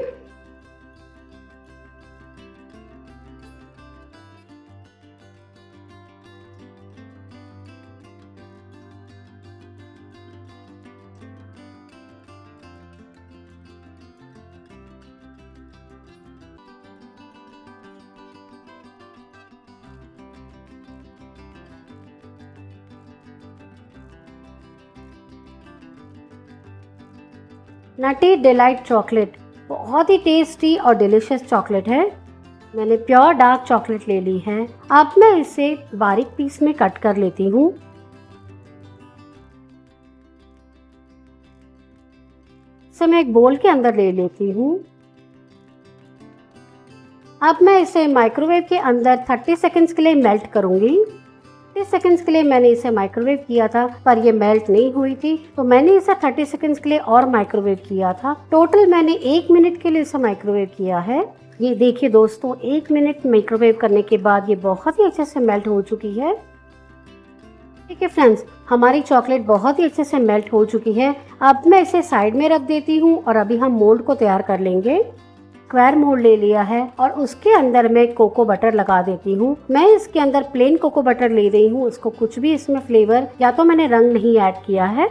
नटी डिलाइट चॉकलेट बहुत ही टेस्टी और डिलीशियस चॉकलेट है। मैंने प्योर डार्क चॉकलेट ले ली है। अब मैं इसे बारीक पीस में कट कर लेती हूँ। इसे मैं एक बोल के अंदर ले लेती हूँ। अब मैं इसे माइक्रोवेव के अंदर 30 सेकंड्स के लिए मेल्ट करूँगी। 30 सेकंड्स के लिए मैंने इसे माइक्रोवेव किया था, पर ये मेल्ट नहीं हुई थी, तो मैंने इसे 30 सेकंड्स के लिए और माइक्रोवेव किया था। टोटल मैंने 1 मिनट के लिए इसे माइक्रोवेव किया है। ये देखिए दोस्तों, 1 मिनट माइक्रोवेव करने के बाद ये बहुत ही अच्छे से मेल्ट हो चुकी है। ठीक है फ्रेंड्स, हमारी चॉकलेट बहुत ही अच्छे से मेल्ट हो चुकी है। अब मैं इसे साइड में रख देती हूँ और अभी हम मोल्ड को तैयार कर लेंगे। स्क्वायर मोल्ड ले लिया है और उसके अंदर मैं कोको बटर लगा देती हूँ। मैं इसके अंदर प्लेन कोको बटर ले रही हूँ, इसको कुछ भी इसमें फ्लेवर या तो मैंने रंग नहीं ऐड किया है।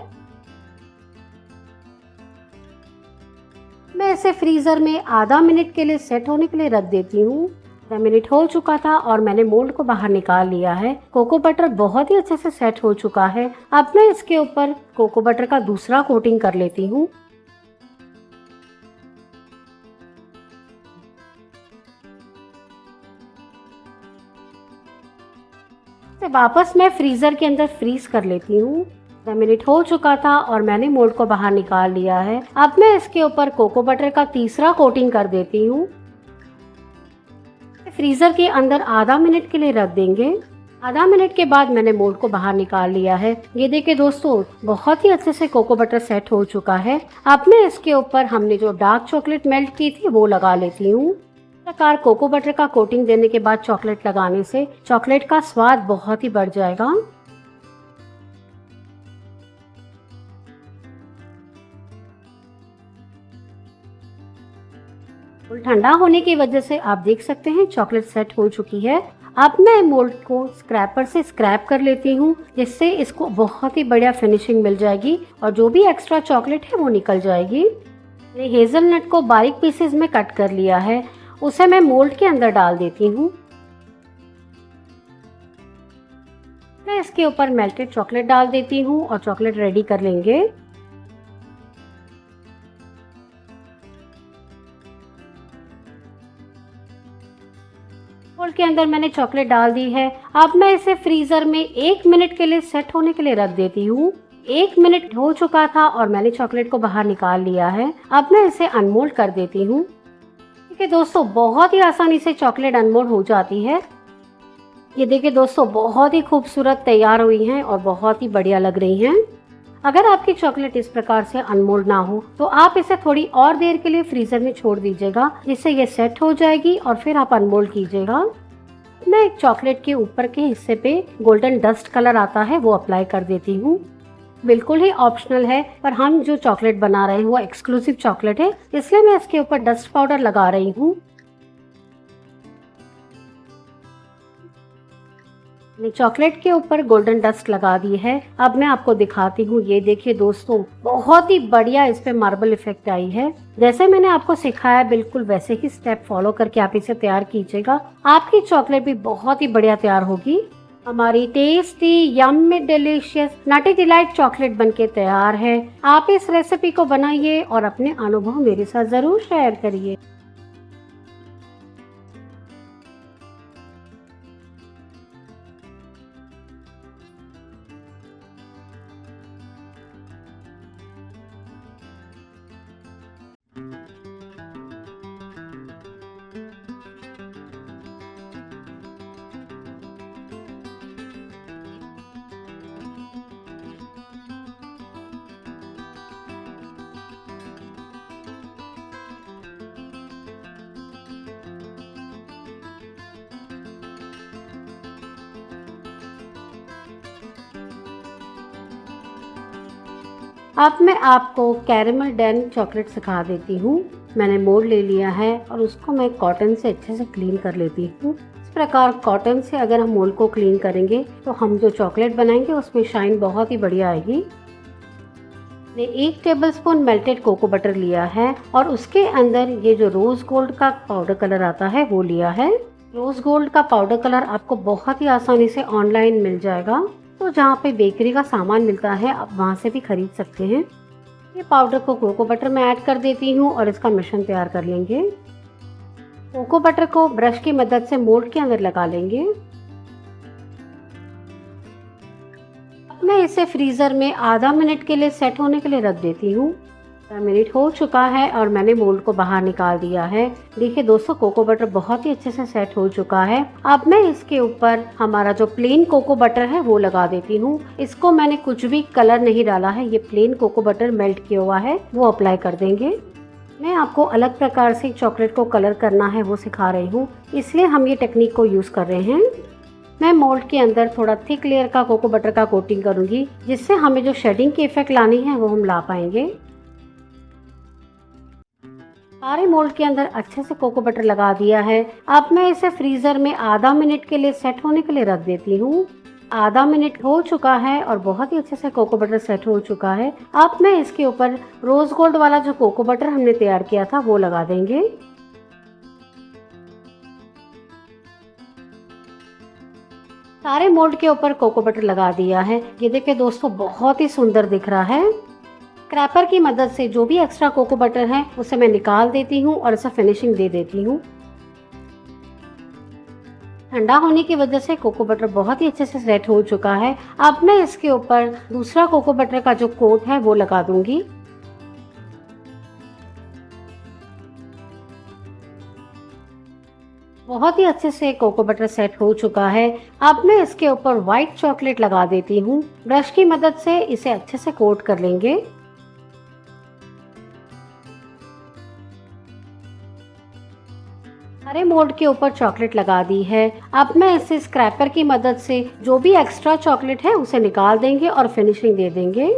मैं इसे फ्रीजर में आधा मिनट के लिए सेट होने के लिए रख देती हूँ। 10 मिनट हो चुका था और मैंने मोल्ड को बाहर निकाल लिया है। कोको बटर बहुत ही अच्छे से सेट हो चुका है। अब मैं इसके ऊपर कोको बटर का दूसरा कोटिंग कर लेती हूँ। वापस मैं फ्रीजर के अंदर फ्रीज कर लेती हूँ। 10 मिनट हो चुका था और मैंने मोल्ड को बाहर निकाल लिया है। अब मैं इसके ऊपर कोको बटर का तीसरा कोटिंग कर देती हूँ। फ्रीजर के अंदर आधा मिनट के लिए रख देंगे। आधा मिनट के बाद मैंने मोल्ड को बाहर निकाल लिया है। ये देखिए दोस्तों, बहुत ही अच्छे से कोको बटर सेट हो चुका है। अब मैं इसके ऊपर हमने जो डार्क चॉकलेट मेल्ट की थी वो लगा लेती हूँ। प्रकार कोको बटर का कोटिंग देने के बाद चॉकलेट लगाने से चॉकलेट का स्वाद बहुत ही बढ़ जाएगा। ठंडा होने की वजह से आप देख सकते हैं चॉकलेट सेट हो चुकी है। अब मैं मोल्ड को स्क्रैपर से स्क्रैप कर लेती हूँ, जिससे इसको बहुत ही बढ़िया फिनिशिंग मिल जाएगी और जो भी एक्स्ट्रा चॉकलेट है वो निकल जाएगी। मैंने हेज़लनट को बारीक पीसेस में कट कर लिया है, उसे मैं मोल्ड के अंदर डाल देती हूँ। मैं इसके ऊपर मेल्टेड चॉकलेट डाल देती हूँ और चॉकलेट रेडी कर लेंगे। मोल्ड के अंदर मैंने चॉकलेट डाल दी है। अब मैं इसे फ्रीजर में 1 मिनट के लिए सेट होने के लिए रख देती हूँ। 1 मिनट हो चुका था और मैंने चॉकलेट को बाहर निकाल लिया है। अब मैं इसे अनमोल्ड कर देती हूँ। ठीक है दोस्तों, बहुत ही आसानी से चॉकलेट अनमोल्ड हो जाती है। ये देखिए दोस्तों, बहुत ही खूबसूरत तैयार हुई हैं और बहुत ही बढ़िया लग रही हैं। अगर आपकी चॉकलेट इस प्रकार से अनमोल्ड ना हो तो आप इसे थोड़ी और देर के लिए फ्रीजर में छोड़ दीजिएगा, जिससे ये सेट हो जाएगी और फिर आप अनमोल्ड कीजिएगा। मैं एक चॉकलेट के ऊपर के हिस्से पे गोल्डन डस्ट कलर आता है वो अप्लाई कर देती हूँ। बिल्कुल ही ऑप्शनल है, पर हम जो चॉकलेट बना रहे हैं वो एक्सक्लूसिव चॉकलेट है, इसलिए मैं इसके ऊपर डस्ट पाउडर लगा रही हूँ। मैंने चॉकलेट के ऊपर गोल्डन डस्ट लगा दी है। अब मैं आपको दिखाती हूँ। ये देखिए दोस्तों, बहुत ही बढ़िया इस पे मार्बल इफेक्ट आई है। जैसे मैंने आपको सिखाया बिल्कुल वैसे ही स्टेप फॉलो करके आप इसे तैयार कीजिएगा। आपकी चॉकलेट भी बहुत ही बढ़िया तैयार होगी। हमारी टेस्टी यम्मी डिलीशियस नटी डिलाइट चॉकलेट बनके तैयार है। आप इस रेसिपी को बनाइए और अपने अनुभव मेरे साथ जरूर शेयर करिए। अब मैं आपको कैरेमल डैन चॉकलेट सिखा देती हूँ। मैंने मोल्ड ले लिया है और उसको मैं कॉटन से अच्छे से क्लीन कर लेती हूँ। इस प्रकार कॉटन से अगर हम मोल्ड को क्लीन करेंगे तो हम जो चॉकलेट बनाएंगे उसमें शाइन बहुत ही बढ़िया आएगी। मैंने 1 टेबलस्पून मेल्टेड कोको बटर लिया है और उसके अंदर ये जो रोज गोल्ड का पाउडर कलर आता है वो लिया है। रोज गोल्ड का पाउडर कलर आपको बहुत ही आसानी से ऑनलाइन मिल जाएगा, तो जहाँ पे बेकरी का सामान मिलता है आप वहाँ से भी खरीद सकते हैं। ये पाउडर को कोको बटर में ऐड कर देती हूँ और इसका मिश्रण तैयार कर लेंगे। कोको बटर को ब्रश की मदद से मोल्ड के अंदर लगा लेंगे। अब मैं इसे फ्रीजर में आधा मिनट के लिए सेट होने के लिए रख देती हूँ। 10 मिनट हो चुका है और मैंने मोल्ड को बाहर निकाल दिया है। देखिए दोस्तों, कोको बटर बहुत ही अच्छे से सेट हो चुका है। अब मैं इसके ऊपर हमारा जो प्लेन कोको बटर है वो लगा देती हूँ। इसको मैंने कुछ भी कलर नहीं डाला है, ये प्लेन कोको बटर मेल्ट किया हुआ है, वो अप्लाई कर देंगे। मैं आपको अलग प्रकार से चॉकलेट को कलर करना है वो सिखा रही हूँ, इसलिए हम ये टेक्निक को यूज कर रहे हैं। मैं मोल्ड के अंदर थोड़ा थिक लेयर का कोको बटर का कोटिंग करूंगी, जिससे हमें जो शेडिंग की इफेक्ट लानी है वो हम ला पाएंगे। सारे मोल्ड के अंदर अच्छे से कोको बटर लगा दिया है। अब मैं इसे फ्रीजर में आधा मिनट के लिए सेट होने के लिए रख देती हूँ। आधा मिनट हो चुका है और बहुत ही अच्छे से कोको बटर सेट हो चुका है। अब मैं इसके ऊपर रोज गोल्ड वाला जो कोको बटर हमने तैयार किया था वो लगा देंगे। सारे मोल्ड के ऊपर कोको बटर लगा दिया है। ये देखिए दोस्तों, बहुत ही सुंदर दिख रहा है। क्रैपर की मदद से जो भी एक्स्ट्रा कोको बटर है उसे मैं निकाल देती हूँ और इसे फिनिशिंग दे देती हूँ। ठंडा होने की वजह से कोको बटर बहुत ही अच्छे से सेट हो चुका है। अब मैं इसके ऊपर दूसरा कोको बटर का जो कोट है वो लगा दूंगी। बहुत ही अच्छे से कोको बटर सेट हो चुका है। अब मैं इसके ऊपर व्हाइट चॉकलेट लगा देती हूँ। ब्रश की मदद से इसे अच्छे से कोट कर लेंगे। सारे मोल्ड के ऊपर चॉकलेट लगा दी है। अब मैं इसे स्क्रैपर की मदद से जो भी एक्स्ट्रा चॉकलेट है उसे निकाल देंगे और फिनिशिंग दे देंगे।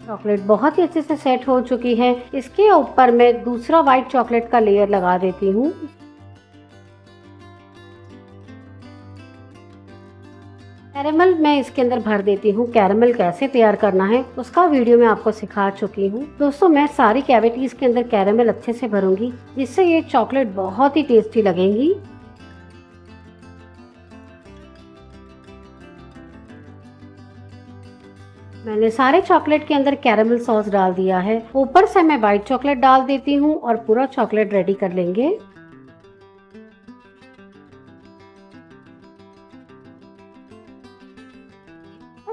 चॉकलेट बहुत ही अच्छे से सेट हो चुकी है। इसके ऊपर मैं दूसरा व्हाइट चॉकलेट का लेयर लगा देती हूँ। कैरेमल मैं इसके अंदर भर देती हूँ। कैरेमल कैसे तैयार करना है उसका वीडियो मैं आपको सिखा चुकी हूँ। दोस्तों, मैं सारी कैविटीज के अंदर कैरेमल अच्छे से भरूंगी, जिससे ये चॉकलेट बहुत ही टेस्टी लगेंगी। मैंने सारे चॉकलेट के अंदर कैरेमल सॉस डाल दिया है। ऊपर से मैं व्हाइट चॉकलेट डाल देती हूँ और पूरा चॉकलेट रेडी कर लेंगे।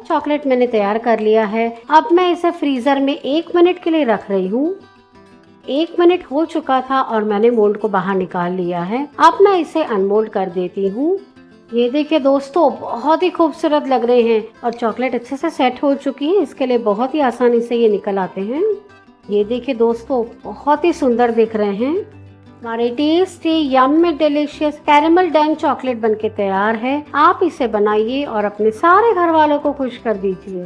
चॉकलेट मैंने तैयार कर लिया है। अब मैं इसे फ्रीजर में 1 मिनट के लिए रख रही हूँ। 1 मिनट हो चुका था और मैंने मोल्ड को बाहर निकाल लिया है। अब मैं इसे अनमोल्ड कर देती हूँ। ये देखिए दोस्तों, बहुत ही खूबसूरत लग रहे हैं और चॉकलेट अच्छे से सेट हो चुकी है। इसके लिए बहुत ही आसानी से ये निकल आते हैं। ये देखिए दोस्तों, बहुत ही सुंदर दिख रहे हैं। हमारे tasty yummy delicious caramel dang chocolate बनके तैयार है। आप इसे बनाइए और अपने सारे घर वालों को खुश कर दीजिए।